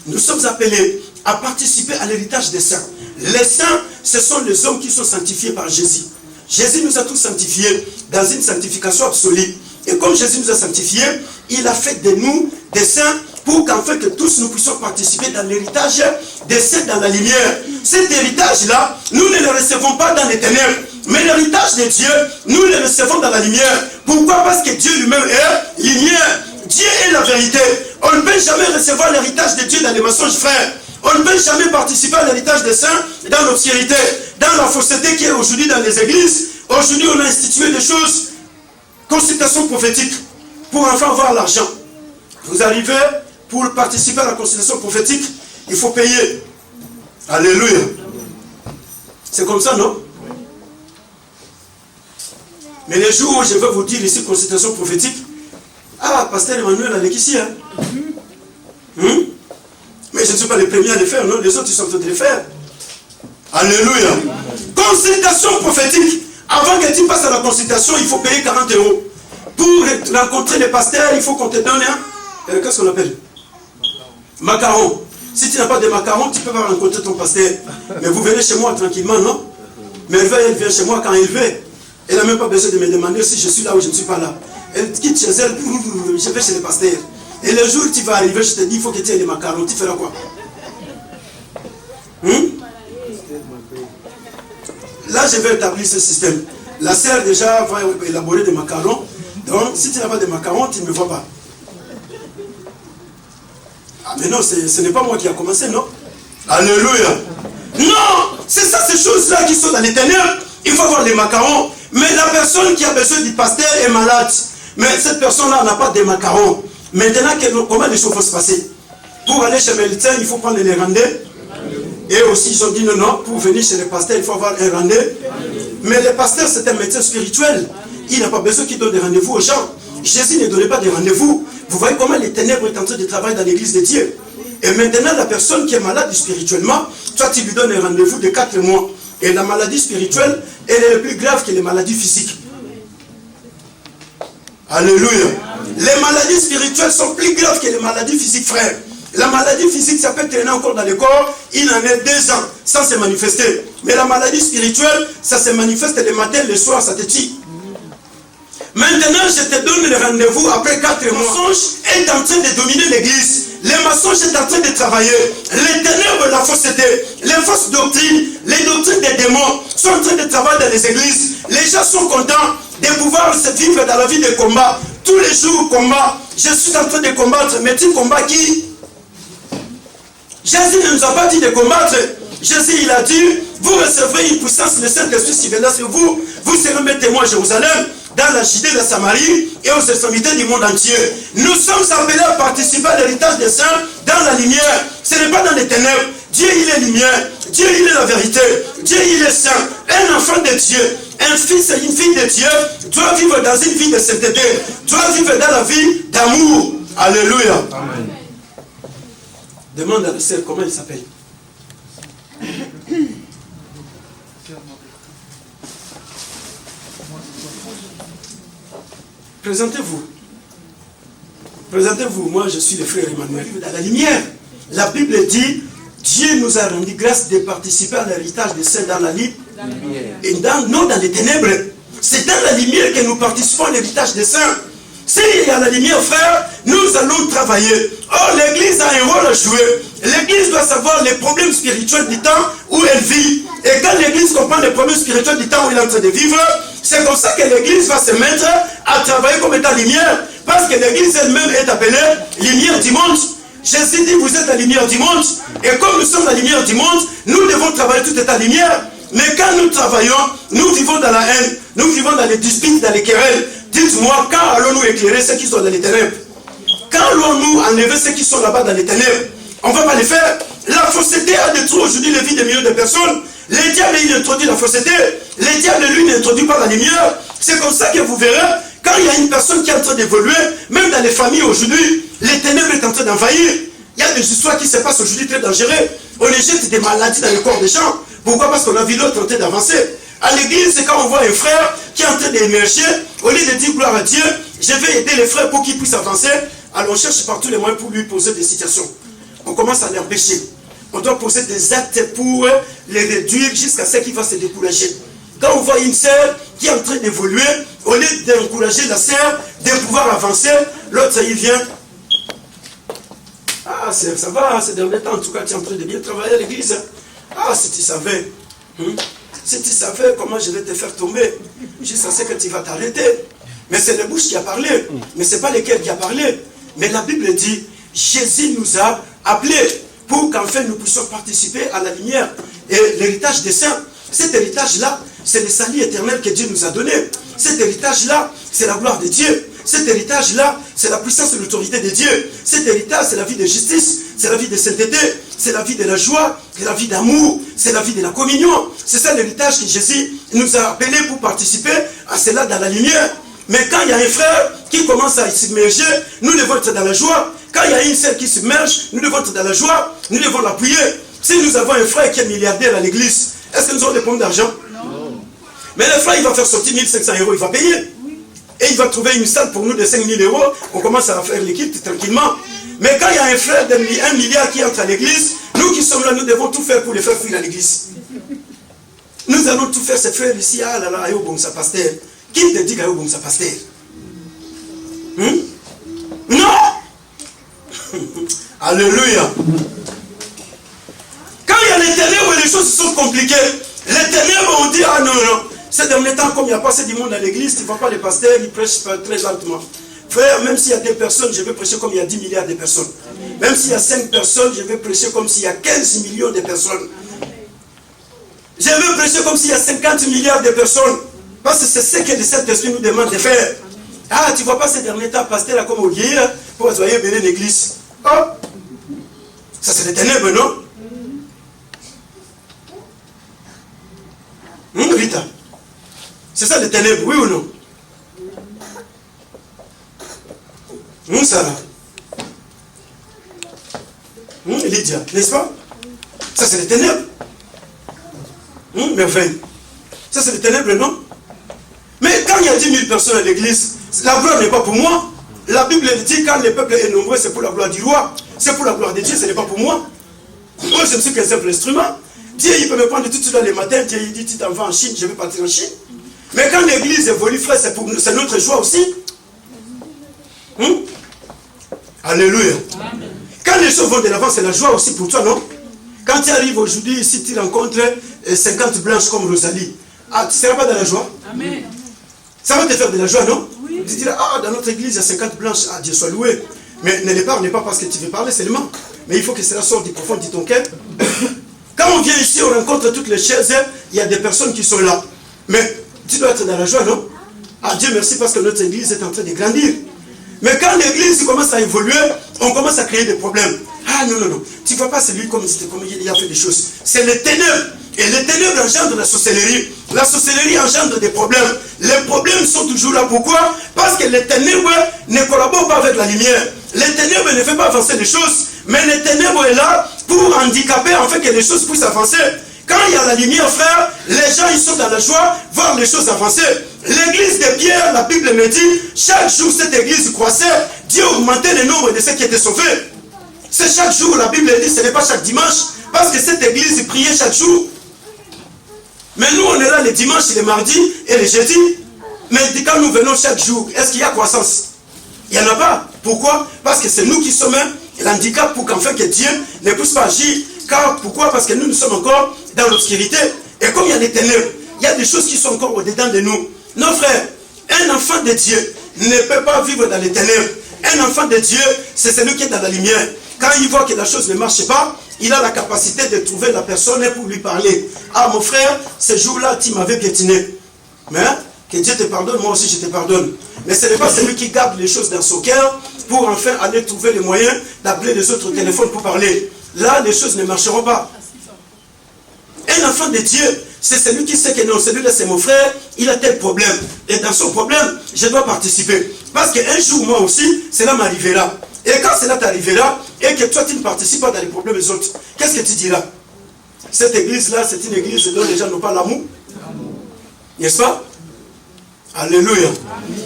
S1: Nous sommes appelés à participer à l'héritage des saints. Les saints, ce sont les hommes qui sont sanctifiés par Jésus. Jésus nous a tous sanctifiés dans une sanctification absolue. Et comme Jésus nous a sanctifiés, il a fait de nous des saints pour qu'en fait que tous nous puissions participer dans l'héritage des saints dans la lumière. Cet héritage-là, nous ne le recevons pas dans les ténèbres. Mais l'héritage de Dieu, nous le recevons dans la lumière. Pourquoi? Parce que Dieu lui-même est lumière. Dieu est la vérité. On ne peut jamais recevoir l'héritage de Dieu dans les mensonges, frères. On ne peut jamais participer à l'héritage des saints dans l'obscurité, dans la fausseté qui est aujourd'hui dans les églises. Aujourd'hui, on a institué des choses, consultation prophétique, pour enfin avoir l'argent. Vous arrivez, pour participer à la consultation prophétique, il faut payer. Alléluia. C'est comme ça, non? Mais les jours où je vais vous dire ici consultation prophétique, ah, pasteur Emmanuel avec ici, hein? Mais je ne suis pas le premier à le faire, non? Les autres, ils sont en train de le faire. Alléluia. Consultation prophétique. Avant que tu passes à la consultation, il faut payer 40 €. Pour rencontrer les pasteurs, il faut qu'on te donne un... qu'est-ce qu'on appelle? Macaron. Si tu n'as pas de macaron, tu ne peux pas rencontrer ton pasteur. Mais vous venez chez moi tranquillement, non? Mais elle vient chez moi quand elle veut. Elle n'a même pas besoin de me demander si je suis là ou je ne suis pas là. Elle quitte chez elle, je vais chez le pasteur. Et le jour où tu vas arriver, je te dis, il faut que tu aies les macarons. Tu feras quoi? Là, je vais établir ce système. La sœur déjà va élaborer des macarons. Donc, si tu n'as pas de macarons, tu ne me vois pas. Ah, mais non, ce n'est pas moi qui a commencé, non? Alléluia. Non, c'est ça, ces choses-là qui sont dans les ténèbres. Il faut avoir les macarons. Mais la personne qui a besoin du pasteur est malade. Mais cette personne-là n'a pas de macarons. Maintenant, comment les choses vont se passer? Pour aller chez le médecin, il faut prendre les rendez-vous. Et aussi, ils ont dit non, non, pour venir chez le pasteur, il faut avoir un rendez-vous. Mais le pasteur, c'est un médecin spirituel. Il n'a pas besoin qu'il donne des rendez-vous aux gens. Jésus ne donnait pas de rendez-vous. Vous voyez comment les ténèbres sont en train de travailler dans l'église de Dieu. Et maintenant, la personne qui est malade spirituellement, toi, tu lui donnes un rendez-vous de 4 mois. Et la maladie spirituelle, elle est plus grave que les maladies physiques. Alléluia. Les maladies spirituelles sont plus graves que les maladies physiques, frère. La maladie physique, ça peut traîner encore dans le corps, il en est 2 ans sans se manifester. Mais la maladie spirituelle, ça se manifeste le matin, le soir, ça te tue. Maintenant, je te donne le rendez-vous après 4 mois. Le mensonge est en train de dominer l'église. les mensonges sont en train de travailler. Les ténèbres, la fausseté, les fausses doctrines, les doctrines des démons sont en train de travailler dans les églises. Les gens sont contents de pouvoir se vivre dans la vie de combat. Tous les jours, combat. Je suis en train de combattre, mais tu combats qui? Jésus ne nous a pas dit de combattre. Jésus, il a dit, vous recevrez une puissance, le Saint-Esprit qui viendra sur vous. Vous serez mes témoins à Jérusalem, dans la Judée, la Samarie et aux extrémités du monde entier. Nous sommes appelés à participer à l'héritage des saints dans la lumière. Ce n'est pas dans les ténèbres. Dieu, il est lumière. Dieu, il est la vérité. Dieu, il est saint. Un enfant de Dieu, un fils et une fille de Dieu doit vivre dans une vie de sainteté, doit vivre dans la vie d'amour. Alléluia. Amen. Demande à la sœur comment il s'appelle. Présentez-vous. Présentez-vous. Moi, je suis le frère Emmanuel. Dans la lumière, la Bible dit, Dieu nous a rendu grâce de participer à l'héritage des saints dans la lumière. Et non dans les ténèbres. C'est dans la lumière que nous participons à l'héritage des saints. S'il y a la lumière, frère, nous allons travailler. Or, l'Église a un rôle à jouer. L'Église doit savoir les problèmes spirituels du temps où elle vit. Et quand l'Église comprend les problèmes spirituels du temps où elle est en train de vivre, c'est comme ça que l'Église va se mettre à travailler comme étant lumière. Parce que l'Église elle-même est appelée lumière du monde. Jésus dit, vous êtes la lumière du monde. Et comme nous sommes la lumière du monde, nous devons travailler tout état lumière. Mais quand nous travaillons, nous vivons dans la haine, nous vivons dans les disputes, dans les querelles. Dites-moi, quand allons-nous éclairer ceux qui sont dans les ténèbres? Quand allons-nous enlever ceux qui sont là-bas dans les ténèbres? On ne va pas les faire. La fausseté a détruit aujourd'hui les vies de millions de personnes. Les diables, il introduit la fausseté. Les diables, lui, n'introduit pas la lumière. C'est comme ça que vous verrez, quand il y a une personne qui est en train d'évoluer, même dans les familles aujourd'hui, les ténèbres sont en train d'envahir. Il y a des histoires qui se passent aujourd'hui très dangereuses. On éjecte des maladies dans le corps des gens. Pourquoi? Parce qu'on a vu l'autre en train d'avancer. À l'église, c'est quand on voit un frère qui est en train d'émerger, au lieu de dire gloire à Dieu, je vais aider les frères pour qu'ils puissent avancer, alors on cherche par tous les moyens pour lui poser des situations. On commence à l'empêcher. On doit poser des actes pour les réduire jusqu'à ce qu'il va se décourager. Quand on voit une sœur qui est en train d'évoluer, au lieu d'encourager la sœur de pouvoir avancer, l'autre il vient. Ah, ça va, ces derniers temps, en tout cas, tu es en train de bien travailler à l'église. Ah, si tu savais. Si tu savais comment je vais te faire tomber, je sais que tu vas t'arrêter. Mais c'est le bouche qui a parlé. Mais ce n'est pas le cœur qui a parlé. Mais la Bible dit, Jésus nous a appelés pour qu'enfin nous puissions participer à la lumière. Et l'héritage des saints, cet héritage-là, c'est le salut éternel que Dieu nous a donné. Cet héritage-là, c'est la gloire de Dieu. Cet héritage-là, c'est la puissance et l'autorité de Dieu. Cet héritage, c'est la vie de justice, c'est la vie de sainteté, c'est la vie de la joie, c'est la vie d'amour, c'est la vie de la communion. C'est ça l'héritage que Jésus nous a appelés pour participer à cela dans la lumière. Mais quand il y a un frère qui commence à s'immerger, nous devons être dans la joie. Quand il y a une sœur qui s'immerge, nous devons être dans la joie, nous devons l'appuyer. Si nous avons un frère qui est milliardaire à l'église, est-ce que nous aurons des pommes d'argent? Non. Mais le frère, il va faire sortir 1500 €, il va payer. Et il va trouver une salle pour nous de 5000 €. On commence à faire l'équipe tranquillement. Mais quand il y a un frère d'1 milliard qui entre à l'église, nous qui sommes là, nous devons tout faire pour les faire fuir à l'église. Nous allons tout faire, ces frères ici, ah là là, ayo bon, ça pasteur. Qui te dit qu'ayo bon, ça pasteur? Non. Alléluia. Quand il y a les ténèbres, les choses sont compliquées. Les ténèbres, on dit, ah non, non. Ces derniers temps, comme il n'y a pas assez de monde à l'église, tu ne vois pas les pasteurs, ils prêchent très lentement. Frère, même s'il y a des personnes, je vais prêcher comme il y a 10 milliards de personnes. Même s'il y a 5 personnes, je vais prêcher comme s'il y a 15 millions de personnes. Je vais prêcher comme s'il y a 50 milliards de personnes. Parce que c'est ce que le Saint-Esprit nous demande de faire. Ah, tu ne vois pas ces derniers temps, pasteur là, comme au gué, pour soyez béni l'église. Oh! Ça, c'est les ténèbres, non? Rita. C'est ça les ténèbres, oui ou non? Sarah. Lydia, n'est-ce pas? Ça c'est les ténèbres. Merveille. Ça c'est les ténèbres, non? Mais quand il y a 10 000 personnes à l'église, la gloire n'est pas pour moi. La Bible dit quand le peuple est nombreux, c'est pour la gloire du roi. C'est pour la gloire de Dieu, ce n'est pas pour moi. Moi je ne suis qu'un simple instrument. Dieu il peut me prendre tout de suite dans les matins, Dieu il dit tu t'en vas en Chine, je vais partir en Chine. Mais quand l'église évolue, frère, c'est notre joie aussi. Alléluia. Amen. Quand les choses vont de l'avant, c'est la joie aussi pour toi, non? Quand tu arrives aujourd'hui, ici, tu rencontres 50 blanches comme Rosalie. Ah, tu ne seras pas dans la joie?
S3: Amen.
S1: Ça va te faire de la joie, non?
S3: Oui.
S1: Tu diras, ah, dans notre église, il y a 50 blanches. Ah, Dieu soit loué. Mais ne les parle pas parce que tu veux parler seulement. Mais il faut que cela sorte du profond de ton cœur. Quand on vient ici, on rencontre toutes les chaises, il y a des personnes qui sont là. Mais tu dois être dans la joie, non? Ah, Dieu merci parce que notre église est en train de grandir. Mais quand l'église commence à évoluer, on commence à créer des problèmes. Ah non, non, non. Tu ne vois pas celui comme il a fait des choses. C'est les ténèbres. Et les ténèbres engendrent la sorcellerie. La sorcellerie engendre des problèmes. Les problèmes sont toujours là. Pourquoi? Parce que les ténèbres ne collaborent pas avec la lumière. Les ténèbres ne font pas avancer les choses. Mais les ténèbres est là pour handicaper en fait que les choses puissent avancer. Quand il y a la lumière, frère, les gens ils sont dans la joie, voir les choses avancer. L'église de Pierre, la Bible me dit, chaque jour cette église croissait, Dieu augmentait le nombre de ceux qui étaient sauvés. C'est chaque jour, la Bible dit, ce n'est pas chaque dimanche, parce que cette église priait chaque jour. Mais nous, on est là les dimanches, les mardis et les jeudis. Mais quand nous venons chaque jour, est-ce qu'il y a croissance? Il n'y en a pas. Pourquoi? Parce que c'est nous qui sommes l'handicap pour qu'enfin que Dieu ne puisse pas agir. Car pourquoi? Parce que nous sommes encore dans l'obscurité. Et comme il y a des ténèbres, il y a des choses qui sont encore au-dedans de nous. Non frère, un enfant de Dieu ne peut pas vivre dans les ténèbres. Un enfant de Dieu, c'est celui qui est dans la lumière. Quand il voit que la chose ne marche pas, il a la capacité de trouver la personne pour lui parler. Ah mon frère, ce jour-là, tu m'avais piétiné. Mais que Dieu te pardonne, moi aussi je te pardonne. Mais ce n'est pas celui qui garde les choses dans son cœur pour enfin aller trouver les moyens d'appeler les autres au téléphone pour parler. Là, les choses ne marcheront pas. Un enfant de Dieu, c'est celui qui sait que non, celui-là c'est mon frère, il a tel problème. Et dans son problème, je dois participer. Parce qu'un jour, moi aussi, cela m'arrivera. Et quand cela t'arrivera, et que toi tu ne participes pas dans les problèmes des autres, qu'est-ce que tu diras? Cette église-là, c'est une église dont les gens n'ont pas l'amour. N'est-ce pas? Alléluia.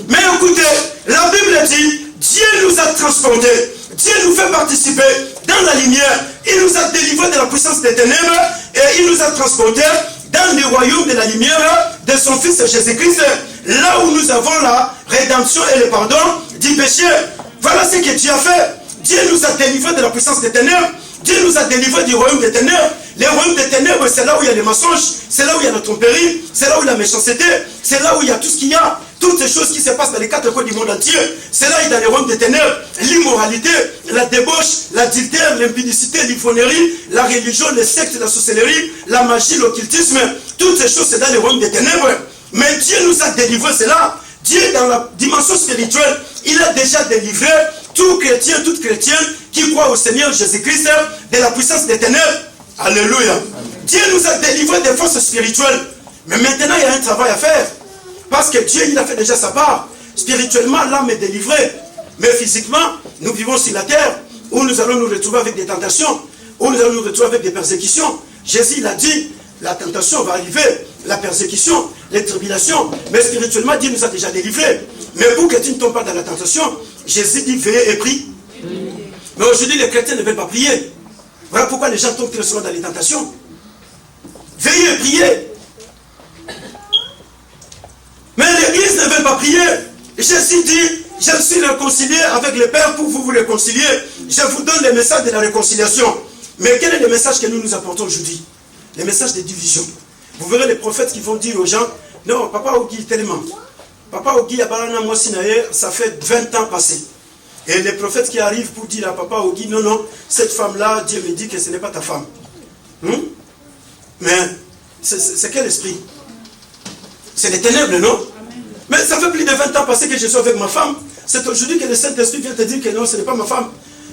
S1: Mais écoutez, la Bible dit, Dieu nous a transportés. Dieu nous fait participer dans la lumière. Il nous a délivrés de la puissance des ténèbres et il nous a transportés dans le royaume de la lumière de son Fils Jésus-Christ. Là où nous avons la rédemption et le pardon du péché. Voilà ce que Dieu a fait. Dieu nous a délivrés de la puissance des ténèbres. Dieu nous a délivrés du royaume des ténèbres. Le royaume des ténèbres, c'est là où il y a les mensonges, c'est là où il y a la tromperie, c'est là où il y a la méchanceté, c'est là où il y a tout ce qu'il y a. Toutes ces choses qui se passent dans les quatre coins du monde entier, c'est là où il y a le royaume des ténèbres, l'immoralité, la débauche, l'adultère, l'impudicité, l'ivrognerie, la religion, les sectes, la sorcellerie, la magie, l'occultisme. Toutes ces choses, c'est dans le royaume des ténèbres. Mais Dieu nous a délivrés, c'est là. Dieu, dans la dimension spirituelle, il a déjà délivré tout chrétien, toute chrétienne qui croit au Seigneur Jésus-Christ de la puissance des ténèbres. Alléluia. Dieu nous a délivrés des forces spirituelles. Mais maintenant, il y a un travail à faire. Parce que Dieu, il a fait déjà sa part. Spirituellement, l'âme est délivrée. Mais physiquement, nous vivons sur la terre où nous allons nous retrouver avec des tentations, où nous allons nous retrouver avec des persécutions. Jésus, il a dit, la tentation va arriver, la persécution, les tribulations. Mais spirituellement, Dieu nous a déjà délivrés. Mais pour que tu ne tombes pas dans la tentation, Jésus dit, veillez et prie. Mais aujourd'hui, les chrétiens ne veulent pas prier. Voilà pourquoi les gens tombent très souvent dans les tentations. Veillez et priez. Mais l'église ne veut pas prier. Jésus dit, je me suis réconcilié avec le Père pour vous réconcilier. Je vous donne le message de la réconciliation. Mais quel est le message que nous nous apportons aujourd'hui? Le message de division. Vous verrez les prophètes qui vont dire aux gens, non, papa Ogi tellement. Papa Ogi Abarana Mwasinaye, ça fait 20 ans passé. Et les prophètes qui arrivent pour dire à papa Ogi, non, non, cette femme-là, Dieu me dit que ce n'est pas ta femme. Mais c'est quel esprit? C'est les ténèbres, non? Mais ça fait plus de 20 ans passé que je suis avec ma femme. C'est aujourd'hui que le Saint-Esprit vient te dire que non, ce n'est pas ma femme.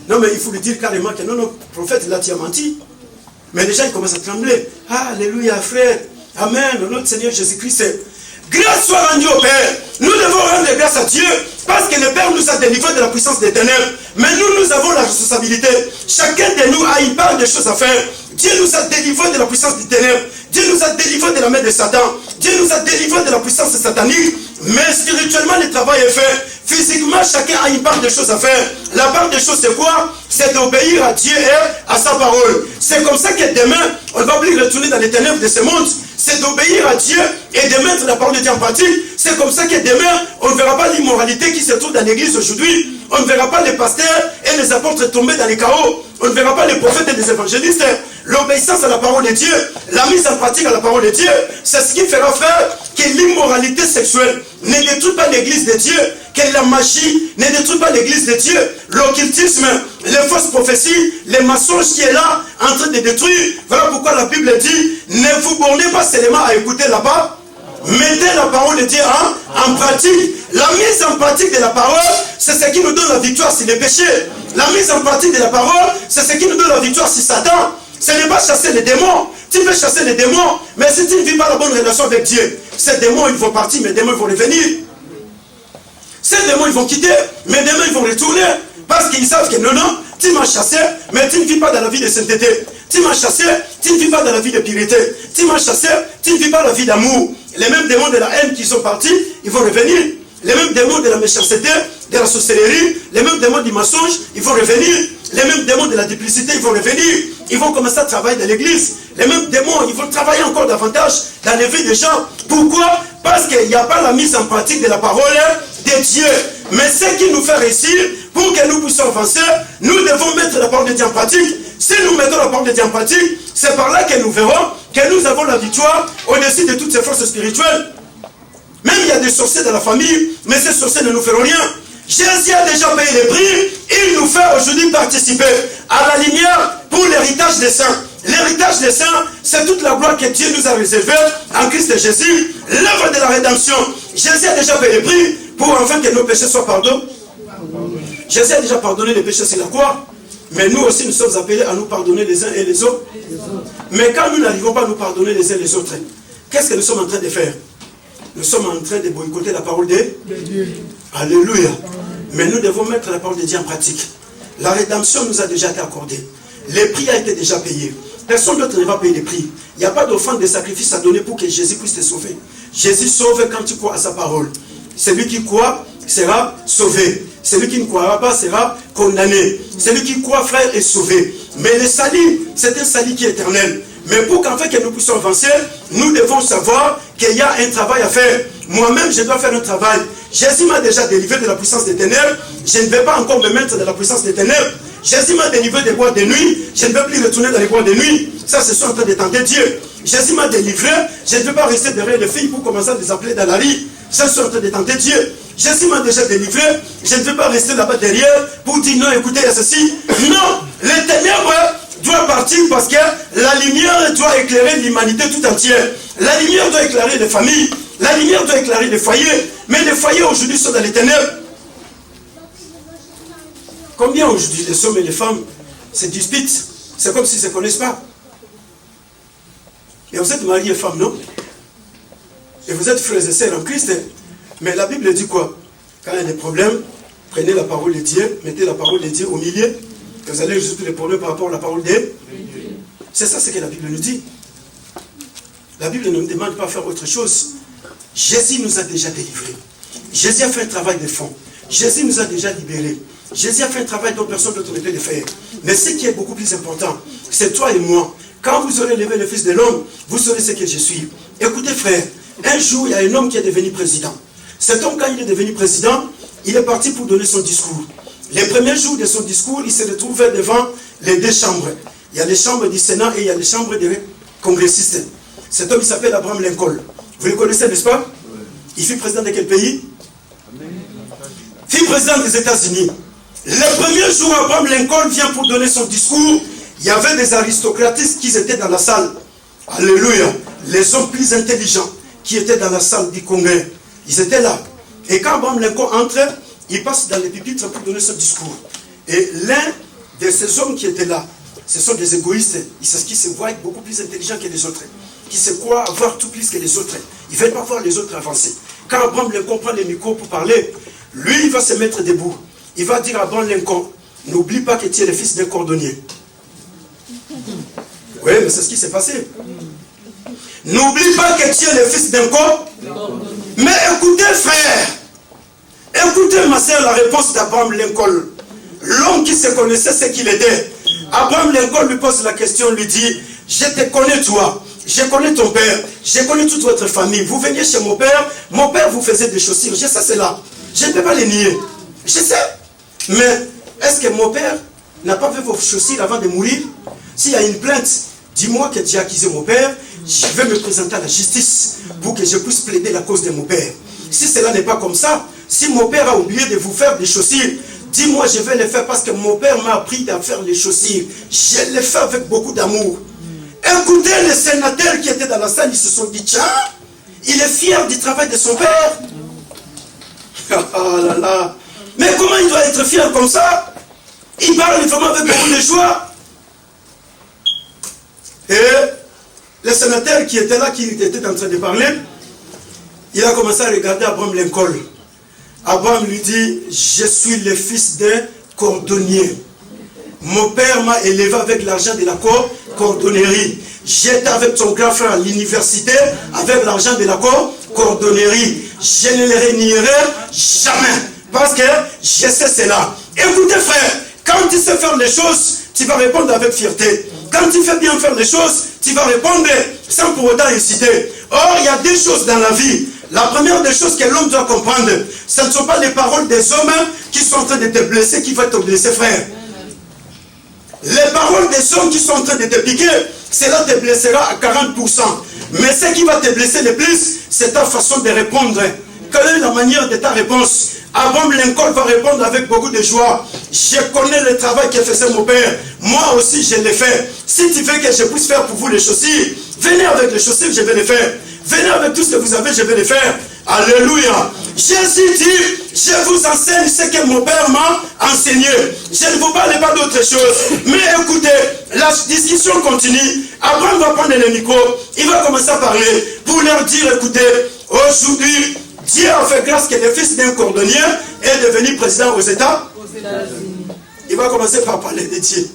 S1: Non, mais il faut lui dire carrément que non, non, prophète, là, tu as menti. Mais les gens, ils commencent à trembler. Alléluia, frère. Amen, au nom de Seigneur Jésus-Christ. Grâce soit rendue au Père. Nous devons rendre grâce à Dieu parce que le Père nous a délivrés de la puissance des ténèbres. Mais nous avons la responsabilité. Chacun de nous a une part de choses à faire. Dieu nous a délivrés de la puissance des ténèbres. Dieu nous a délivrés de la main de Satan. Dieu nous a délivrés de la puissance satanique. Mais spirituellement, le travail est fait. Physiquement, chacun a une part de choses à faire. La part des choses, c'est quoi? C'est d'obéir à Dieu et à sa parole. C'est comme ça que demain, on ne va plus retourner dans les ténèbres de ce monde. C'est d'obéir à Dieu et de mettre la parole de Dieu en pratique. C'est comme ça que demain, on ne verra pas l'immoralité qui se trouve dans l'église aujourd'hui. On ne verra pas les pasteurs et les apôtres tomber dans les chaos. On ne verra pas les prophètes et les évangélistes. L'obéissance à la parole de Dieu, la mise en pratique à la parole de Dieu, c'est ce qui fera faire que l'immoralité sexuelle ne détruit pas l'église de Dieu, que la magie ne détruit pas l'église de Dieu, l'occultisme, les fausses prophéties, les mensonges qui est là en train de détruire. Voilà pourquoi la Bible dit, ne vous bornez pas seulement à écouter là-bas, mettez la parole de Dieu en pratique. La mise en pratique de la parole, c'est ce qui nous donne la victoire sur les péchés. La mise en pratique de la parole, c'est ce qui nous donne la victoire sur Satan. Ce n'est pas chasser les démons. Tu peux chasser les démons, mais si tu ne vis pas la bonne relation avec Dieu, ces démons ils vont partir, mais demain ils vont revenir. Ces démons ils vont quitter, mais demain ils vont retourner. Parce qu'ils savent que non, tu m'as chassé, mais tu ne vis pas dans la vie de sainteté. Tu m'as chassé, tu ne vis pas dans la vie de pureté. Tu m'as chassé, tu ne vis pas la vie d'amour. Les mêmes démons de la haine qui sont partis, ils vont revenir. Les mêmes démons de la méchanceté, de la sorcellerie, les mêmes démons du mensonge, ils vont revenir. Les mêmes démons de la duplicité, ils vont revenir. Ils vont commencer à travailler dans l'église. Les mêmes démons, ils vont travailler encore davantage dans les vies des gens. Pourquoi? Parce qu'il n'y a pas la mise en pratique de la parole de Dieu. Mais ce qui nous fait réussir, pour que nous puissions avancer, nous devons mettre la parole de Dieu en pratique. Si nous mettons la parole de Dieu en pratique, c'est par là que nous verrons que nous avons la victoire au-dessus de toutes ces forces spirituelles. Même il y a des sorciers dans la famille, mais ces sorciers ne nous feront rien. Jésus a déjà payé les prix, il nous fait aujourd'hui participer à la lumière pour l'héritage des saints. L'héritage des saints, c'est toute la gloire que Dieu nous a réservée en Christ Jésus, l'œuvre de la rédemption. Jésus a déjà payé les prix pour enfin que nos péchés soient pardonnés. Jésus a déjà pardonné les péchés sur la croix, mais nous aussi nous sommes appelés à nous pardonner les uns et les autres. Mais quand nous n'arrivons pas à nous pardonner les uns et les autres, qu'est-ce que nous sommes en train de faire? Nous sommes en train de boycotter la parole de Dieu. Alléluia. Mais nous devons mettre la parole de Dieu en pratique. La rédemption nous a déjà été accordée. Les prix a été déjà payé. Personne d'autre ne va payer les prix. Il n'y a pas d'offrande de sacrifice à donner pour que Jésus puisse te sauver. Jésus sauve quand tu crois à sa parole. Celui qui croit sera sauvé. Celui qui ne croira pas sera condamné. Celui qui croit, frère, est sauvé. Mais le salut, c'est un salut qui est éternel. Mais pour qu'en fait que nous puissions avancer, nous devons savoir qu'il y a un travail à faire. Moi-même, je dois faire un travail. Jésus m'a déjà délivré de la puissance des ténèbres. Je ne vais pas encore me mettre dans la puissance des ténèbres. Jésus m'a délivré des boîtes de nuit. Je ne vais plus retourner dans les boîtes de nuit. Ça, c'est en train de tenter Dieu. Jésus m'a délivré. Je ne vais pas rester derrière les filles pour commencer à les appeler dans la rue. Ça, c'est en train de tenter Dieu. Jésus m'a déjà délivré. Je ne vais pas rester là-bas derrière pour dire non, écoutez, il y a ceci. Non, les ténèbres doit partir parce que la lumière doit éclairer l'humanité tout entière. La lumière doit éclairer les familles. La lumière doit éclairer les foyers. Mais les foyers aujourd'hui sont dans les ténèbres. Combien aujourd'hui les hommes et les femmes se disputent? C'est comme s'ils ne se connaissent pas. Et vous êtes mariés et femmes, non? Et vous êtes frères et sœurs en Christ. Mais la Bible dit quoi? Quand il y a des problèmes, prenez la parole de Dieu, mettez la parole de Dieu au milieu, et vous allez résoudre les problèmes par rapport à la parole de Dieu. C'est ça ce que la Bible nous dit. La Bible ne nous demande pas de faire autre chose. Jésus nous a déjà délivrés. Jésus a fait un travail de fond. Jésus nous a déjà libérés. Jésus a fait un travail dont personne d'autre ne peut le faire. Mais ce qui est beaucoup plus important, c'est toi et moi. Quand vous aurez levé le Fils de l'homme, vous saurez ce que je suis. Écoutez frère, un jour il y a un homme qui est devenu président. Cet homme, quand il est devenu président, il est parti pour donner son discours. Les premiers jours de son discours, il se retrouvait devant les deux chambres. Il y a les chambres du Sénat et il y a les chambres des congressistes. Cet homme, il s'appelle Abraham Lincoln. Vous le connaissez, n'est-ce pas? Il fut président de quel pays? Il fut président des États-Unis. Le premier jour, Abraham Lincoln vient pour donner son discours. Il y avait des aristocrates qui étaient dans la salle. Alléluia. Les hommes plus intelligents qui étaient dans la salle du congrès. Ils étaient là. Et quand Abraham Lincoln entre, il passe dans les pupitres pour donner son discours. Et l'un de ces hommes qui étaient là, ce sont des égoïstes. Ils qui se voient beaucoup plus intelligents que les autres. Qui se croient avoir tout plus que les autres. Ils ne veulent pas voir les autres avancer. Quand Abraham Lincoln prend le micro pour parler, lui, il va se mettre debout. Il va dire à Abraham Lincoln, n'oublie pas que tu es le fils d'un cordonnier. Oui, mais c'est ce qui s'est passé. N'oublie pas que tu es le fils d'un cordonnier. Mais écoutez, frère, écoutez, ma soeur, la réponse d'Abraham Lincoln. L'homme qui se connaissait ce qu'il était. Abraham Lincoln lui pose la question, lui dit, je te connais toi, je connais ton père, je connais toute votre famille. Vous veniez chez mon père vous faisait des chaussures, je sais cela. Je ne peux pas les nier. Je sais. Mais est-ce que mon père n'a pas fait vos chaussures avant de mourir? S'il y a une plainte, dis-moi que tu as accusé mon père, je vais me présenter à la justice pour que je puisse plaider la cause de mon père. Si cela n'est pas comme ça, si mon père a oublié de vous faire des chaussures, dis-moi, je vais les faire parce que mon père m'a appris à faire les chaussures. Je les fais avec beaucoup d'amour. Écoutez, les sénateurs qui étaient dans la salle, ils se sont dit, tiens, il est fier du travail de son père. Oh là là. Mais comment il doit être fier comme ça? Il parle vraiment avec beaucoup de joie. Et le sénateur qui était là, qui était en train de parler, il a commencé à regarder Abraham Lincoln. Abraham lui dit, je suis le fils d'un cordonnier. Mon père m'a élevé avec l'argent de la cordonnerie. J'étais avec ton grand frère à l'université avec l'argent de la cordonnerie. Je ne le renierai jamais. Parce que je sais cela. Écoutez frère, quand tu sais faire les choses, tu vas répondre avec fierté. Quand tu fais bien faire les choses, tu vas répondre sans pour autant hésiter. Or, il y a des choses dans la vie. La première des choses que l'homme doit comprendre, ce ne sont pas les paroles des hommes qui sont en train de te blesser, qui vont te blesser, frère. Les paroles des hommes qui sont en train de te piquer, cela te blessera à 40%. Mais ce qui va te blesser le plus, c'est ta façon de répondre. Quelle est la manière de ta réponse? Abraham Lincoln va répondre avec beaucoup de joie. Je connais le travail que faisait mon père. Moi aussi, je l'ai fait. Si tu veux que je puisse faire pour vous les chaussures, venez avec les chaussures, je vais les faire. Venez avec tout ce que vous avez, je vais les faire. Alléluia. Jésus dit, je vous enseigne ce que mon père m'a enseigné. Je ne vous parle pas d'autre chose. Mais écoutez, la discussion continue. Abraham va prendre le micro. Il va commencer à parler pour leur dire, écoutez, aujourd'hui, Dieu a fait grâce que le fils d'un cordonnier est devenu président aux États-Unis. Il va commencer par parler de Dieu.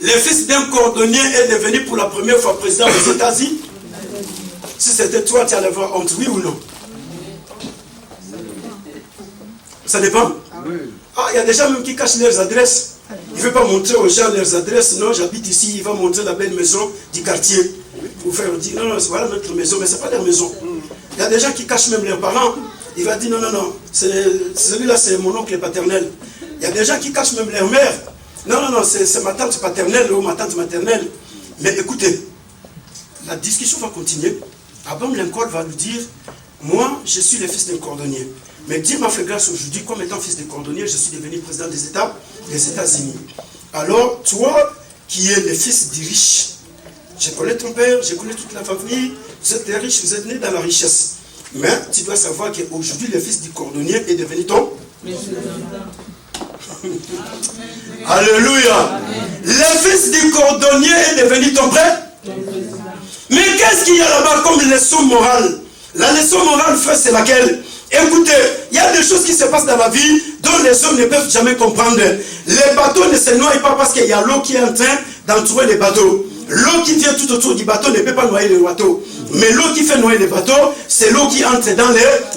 S1: Le fils d'un cordonnier est devenu pour la première fois président aux États-Unis. Si c'était toi, tu allais avoir honte, oui ou non? Ça dépend. Ah, il y a des gens même qui cachent leurs adresses. Il ne veut pas montrer aux gens leurs adresses. Non, j'habite ici, il va montrer la belle maison du quartier. Pour faire dire, non, voilà notre maison, mais ce n'est pas leur maison. Il y a des gens qui cachent même leurs parents. Il va dire, non, celui-là c'est mon oncle paternel. Il y a des gens qui cachent même leur mère. Non, c'est ma tante paternelle ou ma tante maternelle. Mais écoutez, la discussion va continuer. Abraham Lincoln va lui dire, moi, je suis le fils d'un cordonnier. Mais Dieu m'a fait grâce aujourd'hui, comme étant fils de cordonnier, je suis devenu président des États-Unis. Alors, toi, qui es le fils du riche, je connais ton père, je connais toute la famille, vous êtes riche, vous êtes né dans la richesse. Mais tu dois savoir qu'aujourd'hui, le fils du cordonnier est devenu ton Alléluia. Le fils du cordonnier est devenu ton frère. Mais qu'est-ce qu'il y a là-bas comme leçon morale? La leçon morale, frère, c'est laquelle? Écoutez, il y a des choses qui se passent dans la vie dont les hommes ne peuvent jamais comprendre. Les bateaux ne se noient pas parce qu'il y a l'eau qui est en train d'entourer les bateaux. L'eau qui vient tout autour du bateau ne peut pas noyer le bateau. Mais l'eau qui fait noyer les bateaux, c'est l'eau qui entre dans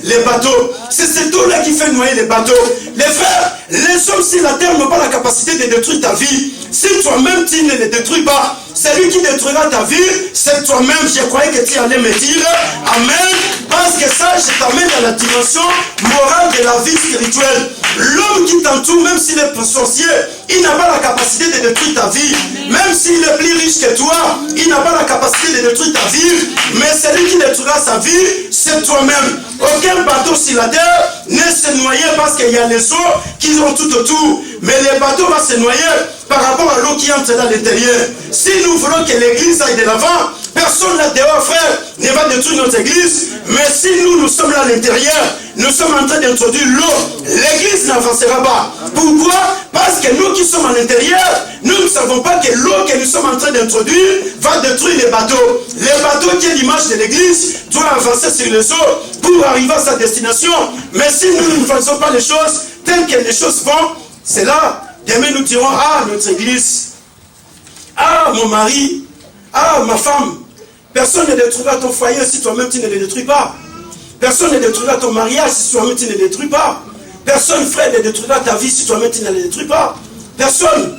S1: les bateaux. C'est cette eau-là qui fait noyer les bateaux. Les frères, les hommes sur la terre n'ont pas la capacité de détruire ta vie. Si toi-même tu ne les détruis pas, celui qui détruira ta vie, c'est toi-même. Je croyais que tu allais me dire Amen. Parce que ça, je t'amène dans la dimension morale de la vie spirituelle. L'homme qui t'entoure, même s'il est sorcier, il n'a pas la capacité de détruire ta vie. Même s'il est plus riche que toi, il n'a pas la capacité de détruire ta vie. Mais celui qui détruira sa vie, c'est toi-même. Aucun bateau sur la terre ne se noyer parce qu'il y a les eaux qui sont tout autour. Mais le bateau va se noyer par rapport à l'eau qui entre dans l'intérieur. Si nous voulons que l'église aille de l'avant, personne là dehors, frère, ne va détruire notre église. Mais si nous sommes là à l'intérieur, nous sommes en train d'introduire l'eau, l'église n'avancera pas. Pourquoi? Parce que nous qui sommes à l'intérieur, nous ne savons pas que l'eau que nous sommes en train d'introduire va détruire les bateaux. Les bateaux qui est l'image de l'église doivent avancer sur les eaux pour arriver à sa destination. Mais si nous ne faisons pas les choses telles que les choses vont, c'est là, demain nous dirons, ah, notre église, ah, mon mari, ah, ma femme. Personne ne détruira ton foyer si toi-même tu ne le détruis pas. Personne ne détruira ton mariage si toi-même tu ne le détruis pas. Personne, frère, ne détruira ta vie si toi-même tu ne le détruis pas. Personne.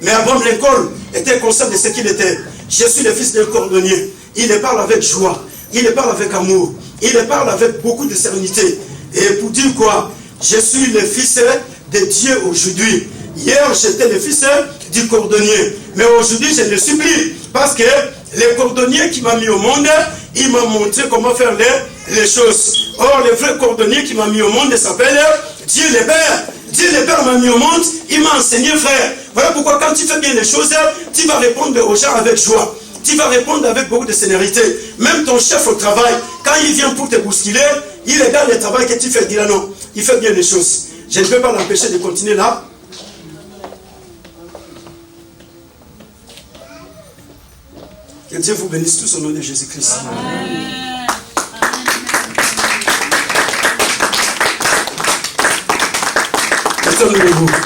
S1: Mais Abraham Lincoln était conscient de ce qu'il était. Je suis le fils d'un cordonnier. Il le parle avec joie. Il le parle avec amour. Il le parle avec beaucoup de sérénité. Et pour dire quoi? Je suis le fils de Dieu aujourd'hui. Hier, j'étais le fils du cordonnier. Mais aujourd'hui, je le supplie. Parce que le cordonnier qui m'a mis au monde, il m'a montré comment faire les choses. Or, le vrai cordonnier qui m'a mis au monde s'appelle Dieu le Père. Dieu le Père m'a mis au monde, il m'a enseigné, frère. Voilà pourquoi quand tu fais bien les choses, tu vas répondre aux gens avec joie. Tu vas répondre avec beaucoup de sénérité. Même ton chef au travail, quand il vient pour te bousculer, il regarde le travail que tu fais, il dit là non, il fait bien les choses. Je ne peux pas l'empêcher de continuer là. Que Dieu vous bénisse tous au nom de Jésus-Christ. Attendez-vous.